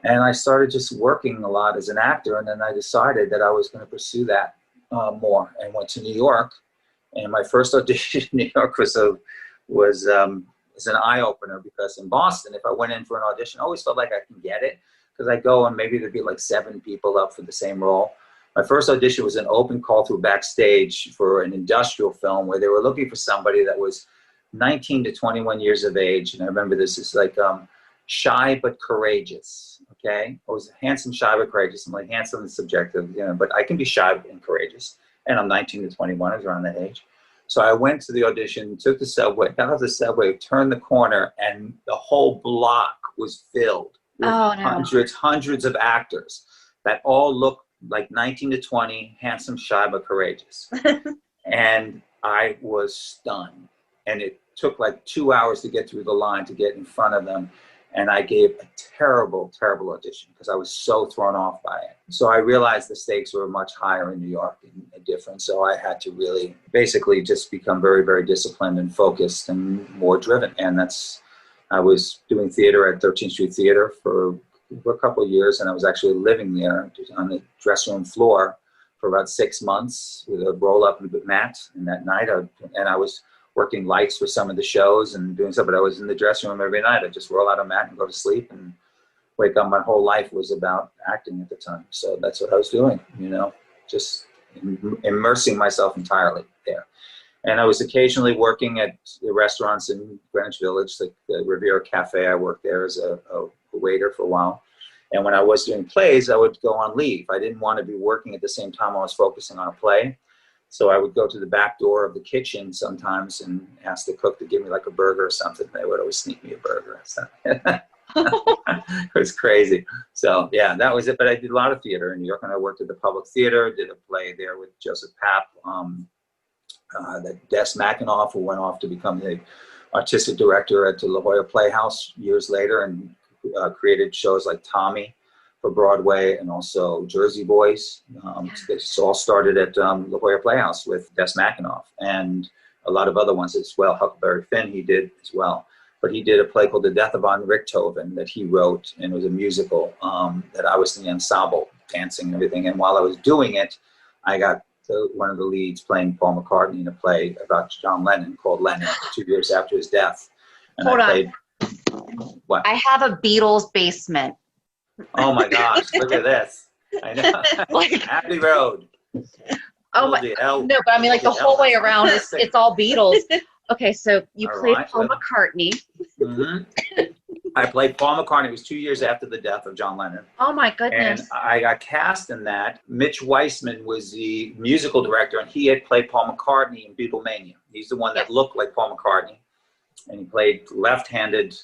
And I started just working a lot as an actor. And then I decided that I was going to pursue that more, and went to New York. And my first audition in New York was an eye-opener, because in Boston, if I went in for an audition, I always felt like I can get it, because I go and maybe there'd be like 7 people up for the same role. My first audition was an open call through backstage for an industrial film where they were looking for somebody that was 19 to 21 years of age. And I remember this is like shy but courageous. Okay, I was handsome, shy but courageous. I'm like, handsome is subjective, but I can be shy and courageous. And I'm 19 to 21. I was around that age. So I went to the audition, took the subway, got off the subway, turned the corner, and the whole block was filled with hundreds of actors that all looked like 19 to 20, handsome, shy, but courageous. And I was stunned. And it took like 2 hours to get through the line to get in front of them. And I gave a terrible, terrible audition because I was so thrown off by it. So I realized the stakes were much higher in New York and different. So I had to really basically just become very, very disciplined and focused and more driven. And I was doing theater at 13th Street Theater for a couple of years, and I was actually living there on the dressing room floor for about 6 months with a roll-up mat. And that night, I was working lights for some of the shows and doing stuff, but I was in the dressing room every night. I'd just roll out a mat and go to sleep and wake up. My whole life was about acting at the time. So that's what I was doing, just immersing myself entirely there. And I was occasionally working at the restaurants in Greenwich Village, like the Riviera Cafe. I worked there as a waiter for a while. And when I was doing plays, I would go on leave. I didn't want to be working at the same time I was focusing on a play. So I would go to the back door of the kitchen sometimes and ask the cook to give me like a burger or something. They would always sneak me a burger. So it was crazy. So yeah, that was it. But I did a lot of theater in New York, and I worked at the Public Theater, did a play there with Joseph Papp, that Des McAnuff, who went off to become the artistic director at the La Jolla Playhouse years later, and created shows like Tommy for Broadway and also Jersey Boys. This all started at La Jolla Playhouse with Des McAnuff and a lot of other ones as well. Huckleberry Finn he did as well. But he did a play called The Death of Von Richthofen that he wrote, and it was a musical that I was in the ensemble, dancing and everything. And while I was doing it, I got one of the leads playing Paul McCartney in a play about John Lennon called Lennon 2 years after his death. And Hold I played, on. What? I have a Beatles basement. Oh my gosh, look at this. I know. Abbey Road. Oh my, no, but I mean like the whole way around, it's all Beatles. Okay, so you played Paul McCartney. Mm-hmm. I played Paul McCartney. It was 2 years after the death of John Lennon. Oh my goodness. And I got cast in that. Mitch Weissman was the musical director, and he had played Paul McCartney in Beatlemania. He's the one that looked like Paul McCartney. And he played left-handed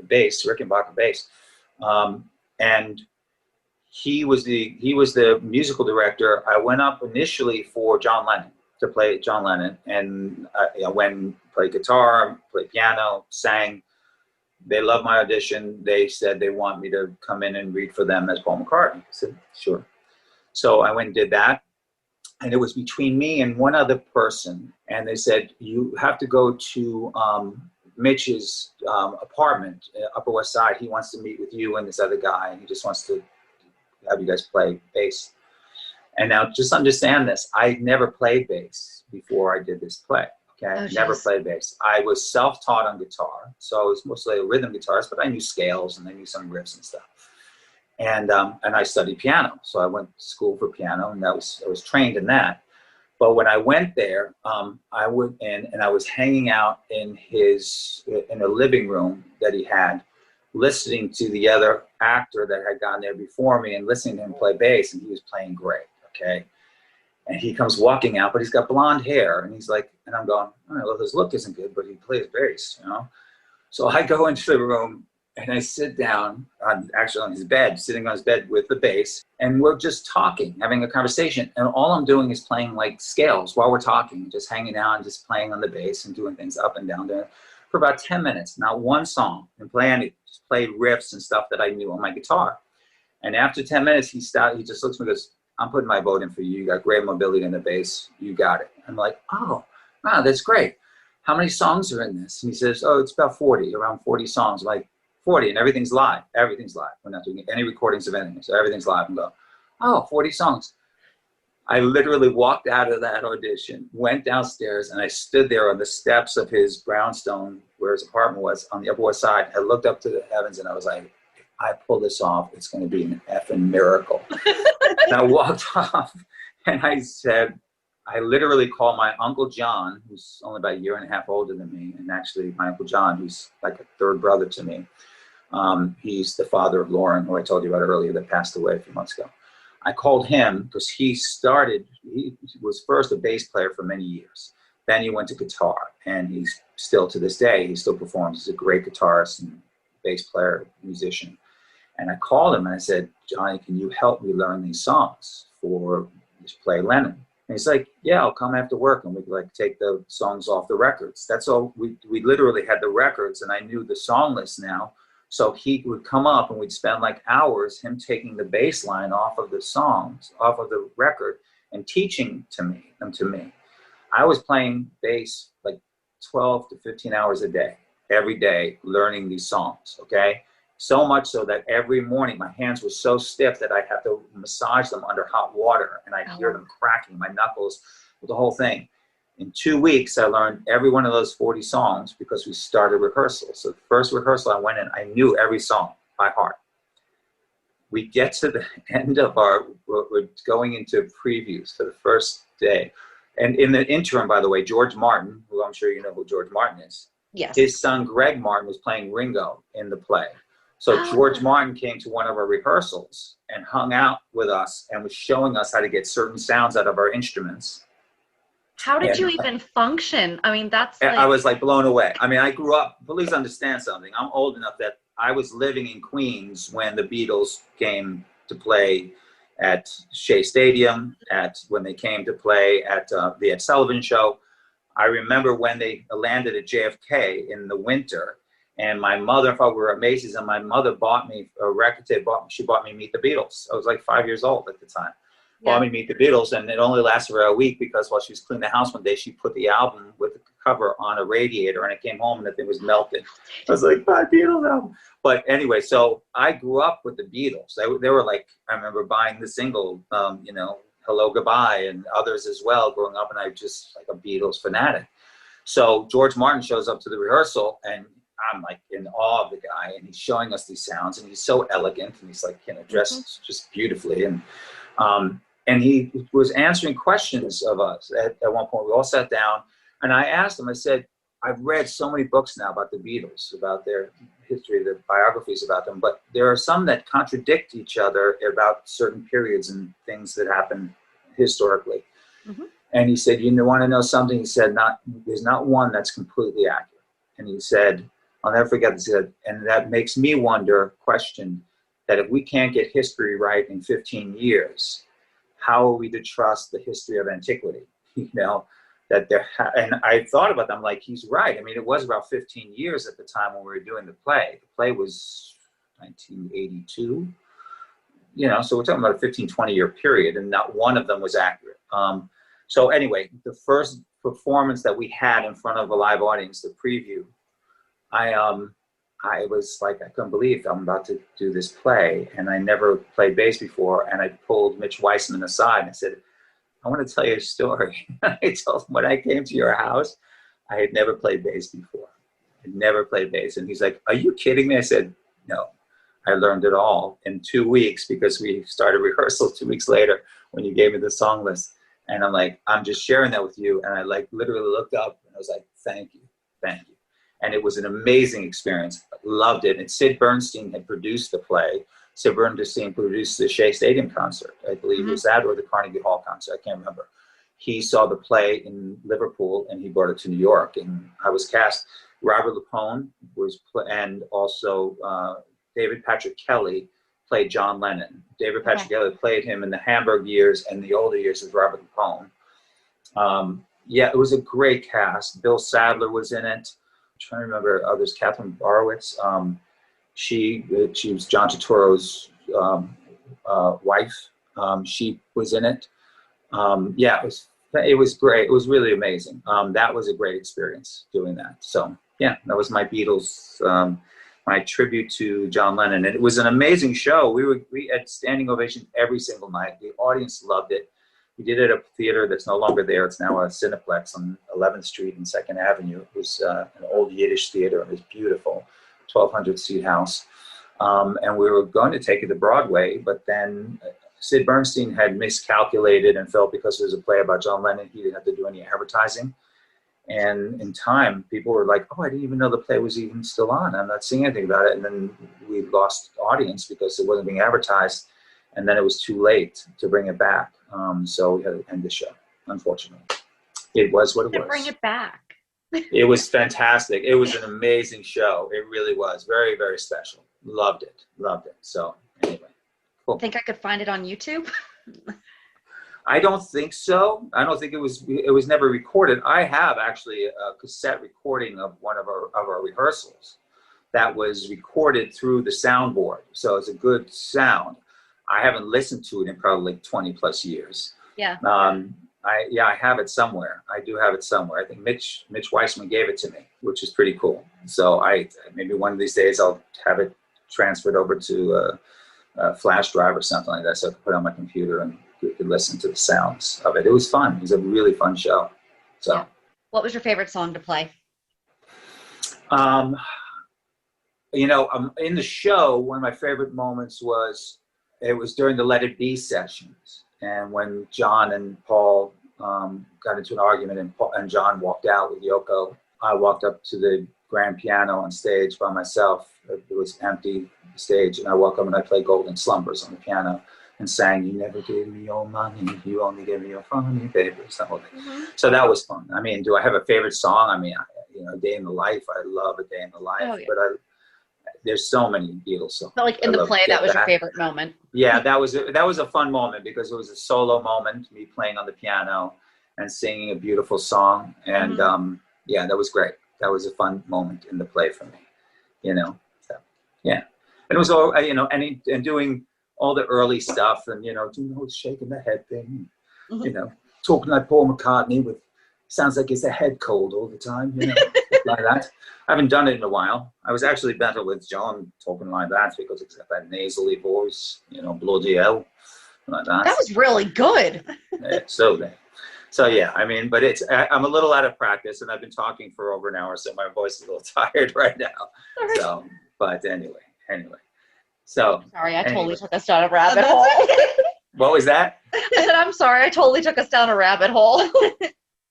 bass, Rickenbacker bass. And he was the musical director. I went up initially for John Lennon, to play John Lennon, and I went and played guitar, played piano, sang. They loved my audition. They said they want me to come in and read for them as Paul McCartney. I said, sure. So I went and did that. And it was between me and one other person. And they said, you have to go to Mitch's apartment, Upper West Side. He wants to meet with you and this other guy. And he just wants to have you guys play bass. And now just understand this. I never played bass before I did this play. Okay, I never played bass. I was self-taught on guitar, so I was mostly a rhythm guitarist, but I knew scales and I knew some riffs and stuff. And I studied piano, so I went to school for piano, and I was trained in that. But when I went there, I went in and I was hanging out in a living room that he had, listening to the other actor that had gone there before me and listening to him play bass, and he was playing great. Okay. And he comes walking out, but he's got blonde hair, and he's like, and I'm going, all right, well, his look isn't good, but he plays bass, So I go into the room and I sit down on his bed, sitting on his bed with the bass, and we're just talking, having a conversation. And all I'm doing is playing like scales while we're talking, just hanging out and just playing on the bass and doing things up and down there for about 10 minutes, not one song, and just played riffs and stuff that I knew on my guitar. And after 10 minutes, he just looks at me and goes, I'm putting my vote in for you. You got great mobility in the bass. You got it. I'm like, oh. wow, that's great. How many songs are in this? And he says, oh, it's about 40, around 40 songs. I'm like, 40, and everything's live. Everything's live. We're not doing any recordings of anything, so everything's live. And go, oh, 40 songs. I literally walked out of that audition, went downstairs, and I stood there on the steps of his brownstone, where his apartment was, on the Upper West Side. I looked up to the heavens, and I was like, if I pull this off, it's going to be an effing miracle. And I walked off, and I said, I literally called my Uncle John, who's only about a year and a half older than me, and actually my Uncle John, who's like a third brother to me. He's the father of Lauren, who I told you about earlier, that passed away a few months ago. I called him because he was first a bass player for many years. Then he went to guitar, and he's still, to this day, he still performs. He's a great guitarist and bass player, musician. And I called him and I said, Johnny, can you help me learn these songs for this play Lennon? And he's like, yeah, I'll come after work and we could like take the songs off the records. That's all. We literally had the records, and I knew the song list now. So he would come up and we'd spend like hours, him taking the bass line off of the songs, off of the record, and teaching them to me. I was playing bass like 12 to 15 hours a day, every day, learning these songs, okay? So much so that every morning my hands were so stiff that I'd have to massage them under hot water, and I'd hear them cracking, my knuckles, the whole thing. In 2 weeks, I learned every one of those 40 songs because we started rehearsal. So the first rehearsal I went in, I knew every song by heart. We get to the end of we're going into previews for the first day. And in the interim, by the way, George Martin, who I'm sure you know who George Martin is. Yes. His son, Greg Martin, was playing Ringo in the play. So George Martin came to one of our rehearsals and hung out with us and was showing us how to get certain sounds out of our instruments. How did you even function? I mean, that's like... I was like blown away. I mean, I grew up, please understand something. I'm old enough that I was living in Queens when the Beatles came to play at Shea Stadium, when they came to play at the Ed Sullivan Show. I remember when they landed at JFK in the winter, and my mother and father were at Macy's, and my mother bought me a record tape. She bought me Meet the Beatles. I was like 5 years old at the time. Bought me Meet the Beatles, and it only lasted for a week because while she was cleaning the house one day, she put the album with the cover on a radiator, and I came home and the thing was melted. I was like, my Beatles album. But anyway, so I grew up with the Beatles. They were like, I remember buying the single, Hello, Goodbye, and others as well growing up, and I just like a Beatles fanatic. So George Martin shows up to the rehearsal, and I'm like in awe of the guy, and he's showing us these sounds, and he's so elegant, and he's like, dressed just beautifully. And he was answering questions of us at one point. We all sat down, and I asked him, I said, I've read so many books now about the Beatles, about their history, the biographies about them, but there are some that contradict each other about certain periods and things that happened historically. And he said, you want to know something? He said, there's not one that's completely accurate. And he said, I'll never forget this, he said, and that makes me question that if we can't get history right in 15 years, how are we to trust the history of antiquity? And I thought about them like, he's right. I mean, it was about 15 years at the time when we were doing the play. The play was 1982, so we're talking about a 15, 20-year period, and not one of them was accurate. So anyway, the first performance that we had in front of a live audience, the preview, I was like, I couldn't believe I'm about to do this play, and I never played bass before. And I pulled Mitch Weissman aside and I said, I want to tell you a story. I told him when I came to your house, I had never played bass before. I'd never played bass. And he's like, are you kidding me? I said, no, I learned it all in 2 weeks because we started rehearsal 2 weeks later when you gave me the song list. And I'm like, I'm just sharing that with you. And I like literally looked up and I was like, thank you. And it was an amazing experience. Loved it. And Sid Bernstein had produced the play. Sid Bernstein produced the Shea Stadium concert. I believe it was that or the Carnegie Hall concert. I can't remember. He saw the play in Liverpool and he brought it to New York. And I was cast. Robert Lapone and also David Patrick Kelly played John Lennon. David Patrick Kelly played him in the Hamburg years and the older years of Robert Lapone. It was a great cast. Bill Sadler was in it. I'm trying to remember others. Catherine Borowitz. She was John Turturro's wife. She was in it. It was It was great. It was really amazing. That was a great experience doing that. So yeah, that was my Beatles, my tribute to John Lennon. And it was an amazing show. We had standing ovations every single night. The audience loved it. We did it at a theater that's no longer there. It's now a Cineplex on 11th Street and 2nd Avenue. It was an old Yiddish theater. It was beautiful, 1,200 seat house. And we were going to take it to Broadway, but then Sid Bernstein had miscalculated and felt because there was a play about John Lennon, he didn't have to do any advertising. And in time, people were like, oh, I didn't even know the play was even still on. I'm not seeing anything about it. And then we lost audience because it wasn't being advertised. And then it was too late to bring it back. So we had to end the show, unfortunately. It was what it was. Bring it back. It was fantastic. It was an amazing show. It really was. Very, very special. Loved it. So anyway. Cool. Think I could find it on YouTube? I don't think so. I don't think it was never recorded. I have actually a cassette recording of one of our rehearsals that was recorded through the soundboard. So it's a good sound. I haven't listened to it in probably like 20 plus years. Yeah. I have it somewhere. I do have it somewhere. I think Mitch Weissman gave it to me, which is pretty cool. So maybe one of these days I'll have it transferred over to a flash drive or something like that, so I could put it on my computer and you could listen to the sounds of it. It was fun. It was a really fun show. So, yeah. What was your favorite song to play? In the show, one of my favorite moments was during the Let It Be sessions, and when John and Paul got into an argument, and John walked out with Yoko. I walked up to the grand piano on stage by myself. It was empty stage, and I walked up and I played Golden Slumbers on the piano and sang, "You never gave me your money, you only gave me your funny favors," that whole thing. Mm-hmm. So that was fun. I mean, do I have a favorite song? I mean, A Day in the Life. I love A Day in the Life, oh, yeah. But there's so many Beatles songs. But like in the play, that was your favorite moment. Yeah, that was a fun moment because it was a solo moment, me playing on the piano and singing a beautiful song, and yeah, that was great. That was a fun moment in the play for me, So, yeah, and it was all and doing all the early stuff, and shaking the head thing, talking like Paul McCartney with sounds like it's a head cold all the time, like that. I haven't done it in a while. I was actually better with John talking like that because it's got that nasally voice, bloody hell, like that. That was really good. Yeah, so yeah, I mean, but I'm a little out of practice, and I've been talking for over an hour, so my voice is a little tired right now. Sorry. So, but anyway. So. Sorry, I totally took us down a rabbit hole. What was that? I said, I'm sorry, I totally took us down a rabbit hole.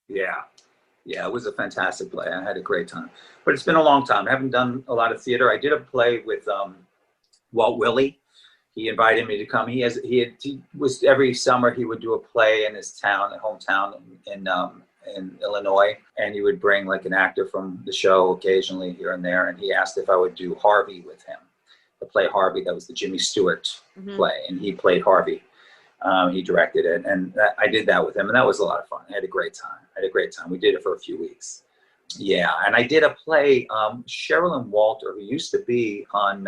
Yeah, it was a fantastic play. I had a great time. But it's been a long time. I haven't done a lot of theater. I did a play with Walt Willey. He invited me to come. He was every summer he would do a play in his hometown in Illinois, and he would bring like an actor from the show occasionally here and there. And he asked if I would do Harvey with him, the play Harvey. That was the Jimmy Stewart play, and he played Harvey. He directed it, and I did that with him, and that was a lot of fun. I had a great time. We did it for a few weeks. Yeah, and I did a play. Sherilyn Walter, who used to be on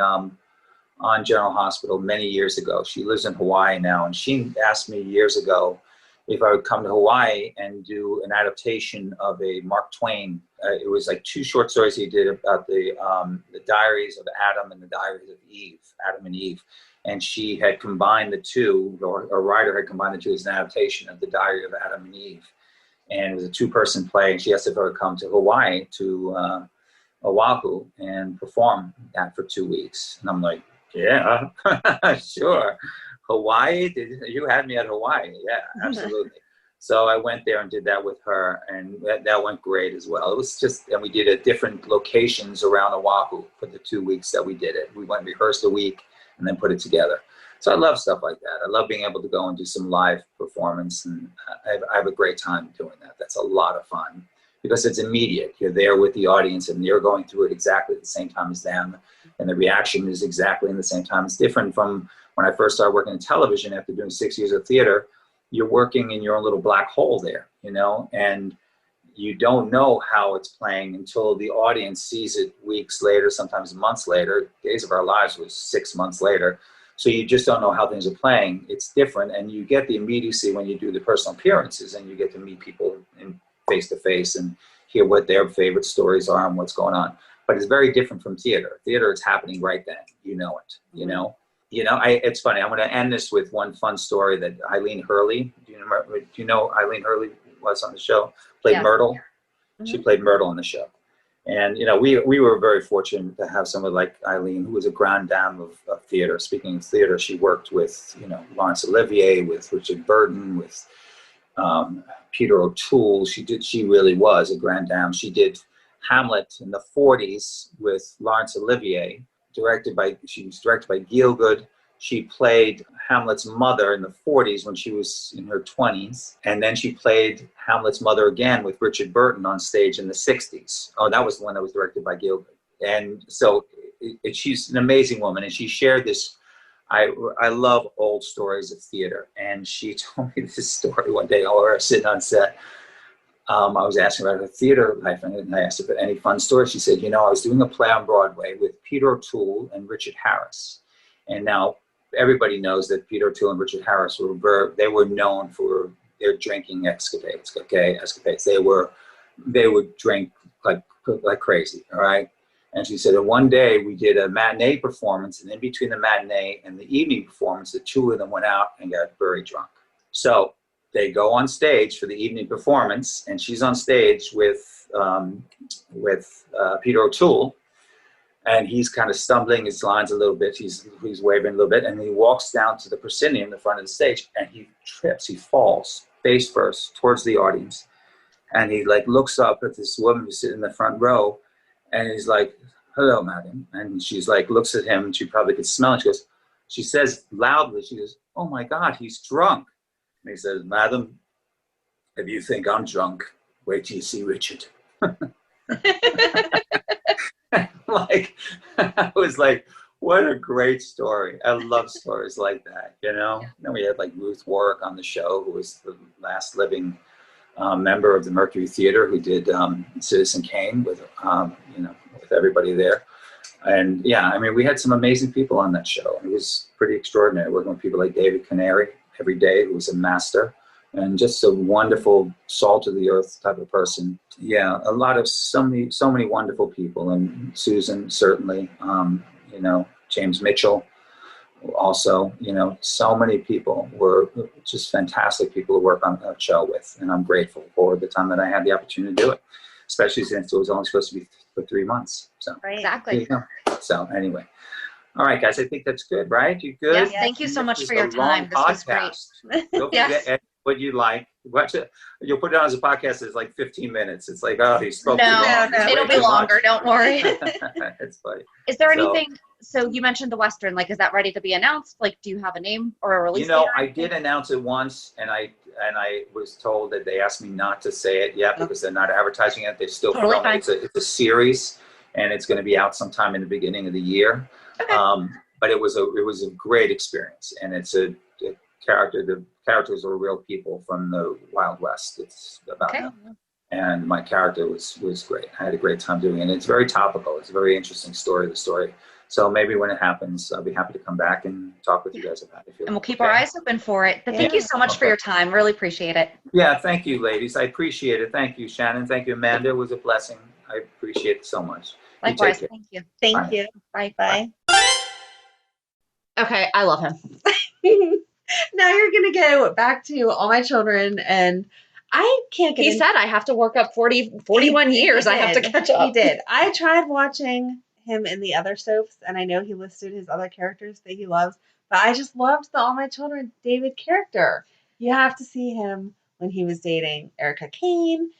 General Hospital many years ago. She lives in Hawaii now, and she asked me years ago if I would come to Hawaii and do an adaptation of a Mark Twain. It was like 2 short stories he did about the diaries of Adam and the diaries of Eve, Adam and Eve. And she had combined the two, or a writer had combined the two as an adaptation of the Diary of Adam and Eve. And it was a 2-person play, and she asked if I would come to Hawaii, to Oahu, and perform that for 2 weeks. And I'm like, yeah, sure. Hawaii? You had me at Hawaii. Yeah, absolutely. So I went there and did that with her, and that went great as well. It was and we did it at different locations around Oahu for the 2 weeks that we did it. We went and rehearsed a week and then put it together. So I love stuff like that. I love being able to go and do some live performance, and I have a great time doing that. That's a lot of fun because it's immediate. You're there with the audience, and you're going through it exactly at the same time as them, and the reaction is exactly in the same time. It's different from when I first started working in television after doing 6 years of theater. You're working in your own little black hole there, and you don't know how it's playing until the audience sees it weeks later, sometimes months later. Days of Our Lives was 6 months later. So you just don't know how things are playing. It's different, and you get the immediacy when you do the personal appearances, and you get to meet people in face to face and hear what their favorite stories are and what's going on. But it's very different from theater. Theater, it's happening right then. You know it. You know. It's funny. I'm going to end this with one fun story that Eileen Hurley. Do you know Eileen Hurley was on the show? Played Myrtle. Mm-hmm. She played Myrtle on the show. And, we were very fortunate to have someone like Eileen, who was a grande dame of theater. Speaking of theater, she worked with, Laurence Olivier, with Richard Burton, with Peter O'Toole. She really was a grande dame. She did Hamlet in the 40s with Laurence Olivier. She was directed by Gielgud. She played Hamlet's mother in the 40s when she was in her 20s. And then she played Hamlet's mother again with Richard Burton on stage in the 60s. Oh, that was the one that was directed by Gielgud. And so she's an amazing woman. And she shared this. I love old stories of theater. And she told me this story one day while we were sitting on set. I was asking about her theater life, and I asked her about any fun stories. She said, I was doing a play on Broadway with Peter O'Toole and Richard Harris. And now everybody knows that Peter O'Toole and Richard Harris were known for their drinking escapades, escapades. They would drink like crazy, all right? And she said, one day we did a matinee performance, and in between the matinee and the evening performance, the two of them went out and got very drunk. So they go on stage for the evening performance, and she's on stage with Peter O'Toole, and he's kind of stumbling his lines a little bit. He's waving a little bit, and he walks down to the proscenium, the front of the stage, and he trips. He falls face first towards the audience, and he looks up at this woman who's sitting in the front row, and he's like, "Hello, madam," and she's looks at him, and she probably could smell it. She says loudly, she goes, "Oh my God, he's drunk." And he says, "Madam, if you think I'm drunk, wait till you see Richard." I was like, what a great story. I love stories like that, Yeah. Then we had Ruth Warwick on the show, who was the last living member of the Mercury Theater, who did Citizen Kane with everybody there. And we had some amazing people on that show. It was pretty extraordinary working with people like David Canary every day, who was a master and just a wonderful salt of the earth type of person. Yeah, so many wonderful people, and Susan certainly, James Mitchell also, so many people were just fantastic people to work on that show with, and I'm grateful for the time that I had the opportunity to do it, especially since it was only supposed to be for 3 months. So right. Exactly. So anyway. All right, guys, I think that's good, right? You good? Yes, thank you so much for your time. This was great. Don't forget what you like. Watch it. You'll put it on as a podcast. It's 15 minutes. It's he spoke too long. No, it'll be longer. Don't worry. It's funny. Is there anything? So you mentioned the Western. Is that ready to be announced? Do you have a name or a release date? I did announce it once, and I was told that they asked me not to say it yet because they're not advertising it. They're still filming. It's a series, and it's going to be out sometime in the beginning of the year. Okay. But it was a great experience, and it's the characters are real people from the Wild West. It's about them. And my character was great. I had a great time doing it. And it's very topical. It's a very interesting story, the story. So maybe when it happens, I'll be happy to come back and talk with you guys about it. And we'll keep our eyes open for it. But thank you so much for your time. Really appreciate it. Yeah, thank you, ladies. I appreciate it. Thank you, Shannon. Thank you, Amanda. It was a blessing. I appreciate it so much. Likewise. Thank you. Thank you. Bye. Okay, I love him. Now you're going to go back to All My Children, and I can't get He said I have to work up 41 years. I have to catch up. He did. I tried watching him in the other soaps, and I know he listed his other characters that he loves, but I just loved the All My Children David character. You have to see him when he was dating Erica Kane.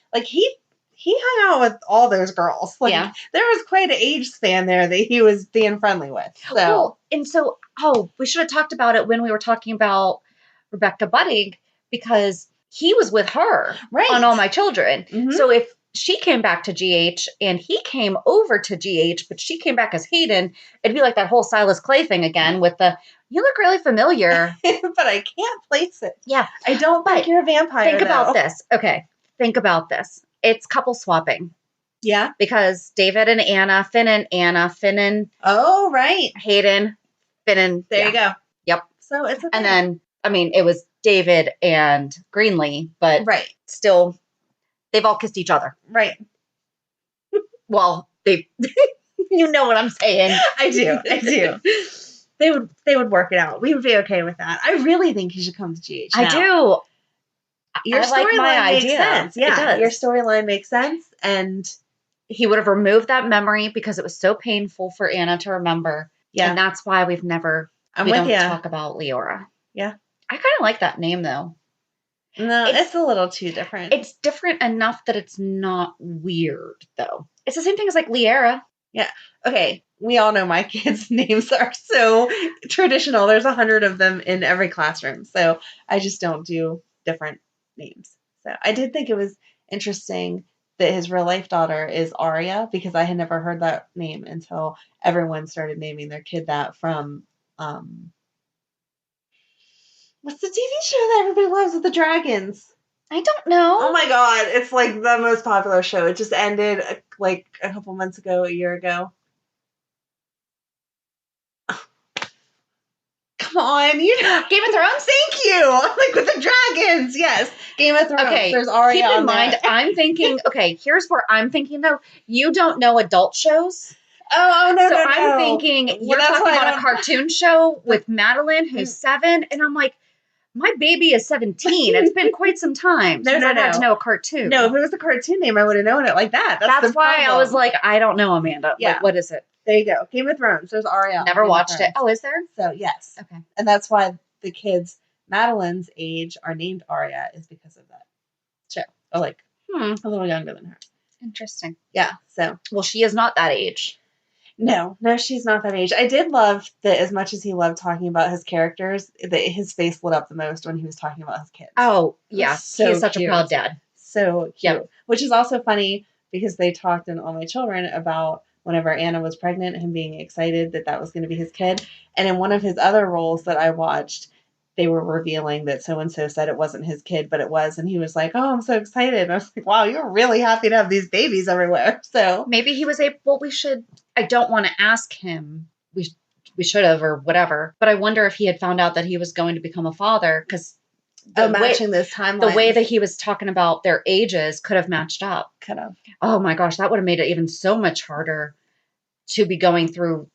He hung out with all those girls. There was quite an age span there that he was being friendly with. We should have talked about it when we were talking about Rebecca Budig, because he was with her on All My Children. Mm-hmm. So if she came back to GH and he came over to GH, but she came back as Hayden, it'd be like that whole Silas Clay thing again with you look really familiar. But I can't place it. Yeah. I don't think you're a vampire. Think about this. Okay. Think about this. It's couple swapping. Yeah. Because David and Anna, Finn and Anna, Finn and oh, right. Hayden, Finn and there you go. So it's okay. And then, I mean, it was David and Greenlee, but right. still, they've all kissed each other. Right. Well, they, you know what I'm saying. I do. They would work it out. We would be okay with that. I really think he should come to GH now. I do. Your I like my storyline makes idea. sense. Yeah, It does. your storyline makes sense. And he would have removed that memory because it was so painful for Anna to remember. yeah, And that's why we don't talk about Leora. Yeah. I kind of like that name, though. No, it's a little too different. It's different enough that it's not weird, though. It's the same thing as like Leera. Yeah. Okay. We all know my kids' names are so traditional. There's 100 of them in every classroom. So I just don't do different names. So I did think it was interesting that his real life daughter is Arya, because I had never heard that name until everyone started naming their kid that from, what's the TV show that everybody loves with the dragons? I don't know. Oh my God. It's like the most popular show. It just ended like a couple months ago, a year ago. Come on, you know. Game of Thrones? Thank you. Like with the dragons. Yes. Game of Thrones. Okay. There's Arya Keep in on mind, there. I'm thinking, okay, here's where I'm thinking though. You don't know adult shows. Oh, no, So no, I'm no. thinking Well, you're that's talking why I about a don't- cartoon show with Madeline, who's 7. And I'm like, my baby is 17. It's been quite some time No, since no, I've had no. to know a cartoon. No, if it was a cartoon name, I would have known it like that. That's the why I problem. was like, I don't know, Amanda. Yeah. Like, what is it? There you go. Game of Thrones. There's Arya. on Never Game of watched it. Thrones. Oh, is there? So, yes. Okay. And that's why the kids, Madeline's age, are named Arya, is because of that show. Or like a little younger than her. Interesting. Yeah. So, Well, she is not that age. no, she's not that age. I did love that as much as he loved talking about his characters, that his face lit up the most when he was talking about his kids. Oh, yeah. So He is such cute. a proud dad. So cute. Yep. Which is also funny because they talked in All My Children about whenever Anna was pregnant, him being excited that that was going to be his kid. And in one of his other roles that I watched, they were revealing that so-and-so said it wasn't his kid, but it was. And he was like, oh, I'm so excited. And I was like, wow, you're really happy to have these babies everywhere. So Maybe he was able, well, I don't want to ask him. We should have or whatever. But I wonder if he had found out that he was going to become a father because matching this timeline. the way that he was talking about their ages could have matched up. Could have. Oh my gosh, that would have made it even so much harder to be going through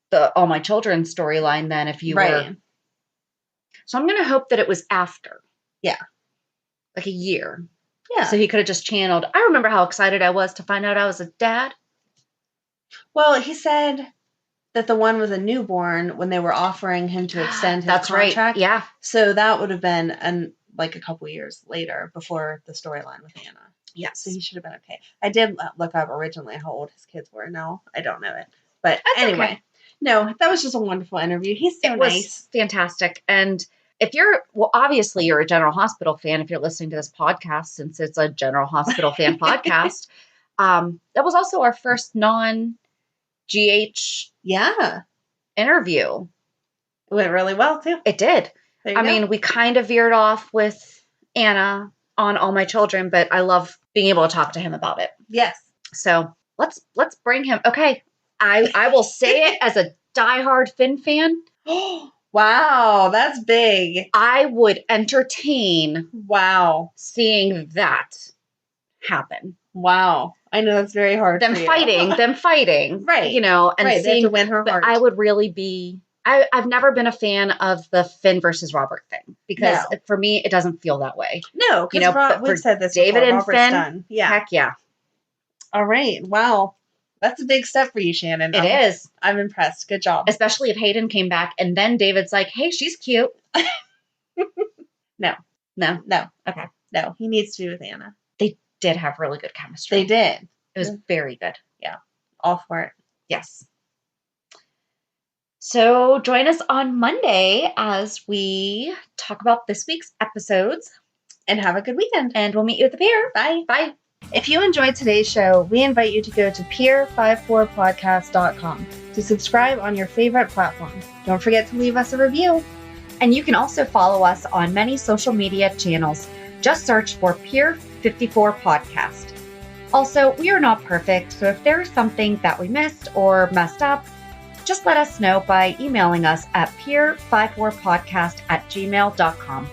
the All My Children storyline than if you were. So I'm going to hope that it was after. Yeah. Like a year. Yeah. So he could have just channeled. I remember how excited I was to find out I was a dad. Well, he said that the one was a newborn when they were offering him to extend his That's contract. right. Yeah. So that would have been like a couple years later before the storyline with Anna. Yes. So he should have been okay. I did look up originally how old his kids were. No, I don't know it. But That's anyway, okay. No, that was just a wonderful interview. He's so It was nice. fantastic. And if obviously you're a General Hospital fan, if you're listening to this podcast, since it's a General Hospital fan podcast, that was also our first non-GH interview. It went really well, too. It did. There you I go. mean, we kind of veered off with Anna on All My Children, but I love being able to talk to him about it. Yes. So let's bring him. Okay. I will say it as a diehard Finn fan. Wow, that's big. I would entertain Wow. seeing that happen. Wow. I know that's very hard Them for you. fighting. Right. You know, and Right, they have seeing to win her but heart. I would really be I've never been a fan of the Finn versus Robert thing because No. for me it doesn't feel that way. No, You know, because but we've for said this David before. and Robert's Finn, done. Yeah. Heck yeah. All right. Wow. That's a big step for you, Shannon. It is. I'm impressed. Good job. Especially if Hayden came back and then David's like, hey, she's cute. No. No. Okay. No, he needs to be with Anna. They did have really good chemistry. They did. It was very good. All for it. Yes. So join us on Monday as we talk about this week's episodes. And have a good weekend. And we'll meet you at the pier. Bye. Bye. If you enjoyed today's show, we invite you to go to peer54podcast.com to subscribe on your favorite platform. Don't forget to leave us a review. And you can also follow us on many social media channels. Just search for Peer 54 Podcast. Also, we are not perfect, so if there is something that we missed or messed up, just let us know by emailing us at peer54podcast@gmail.com.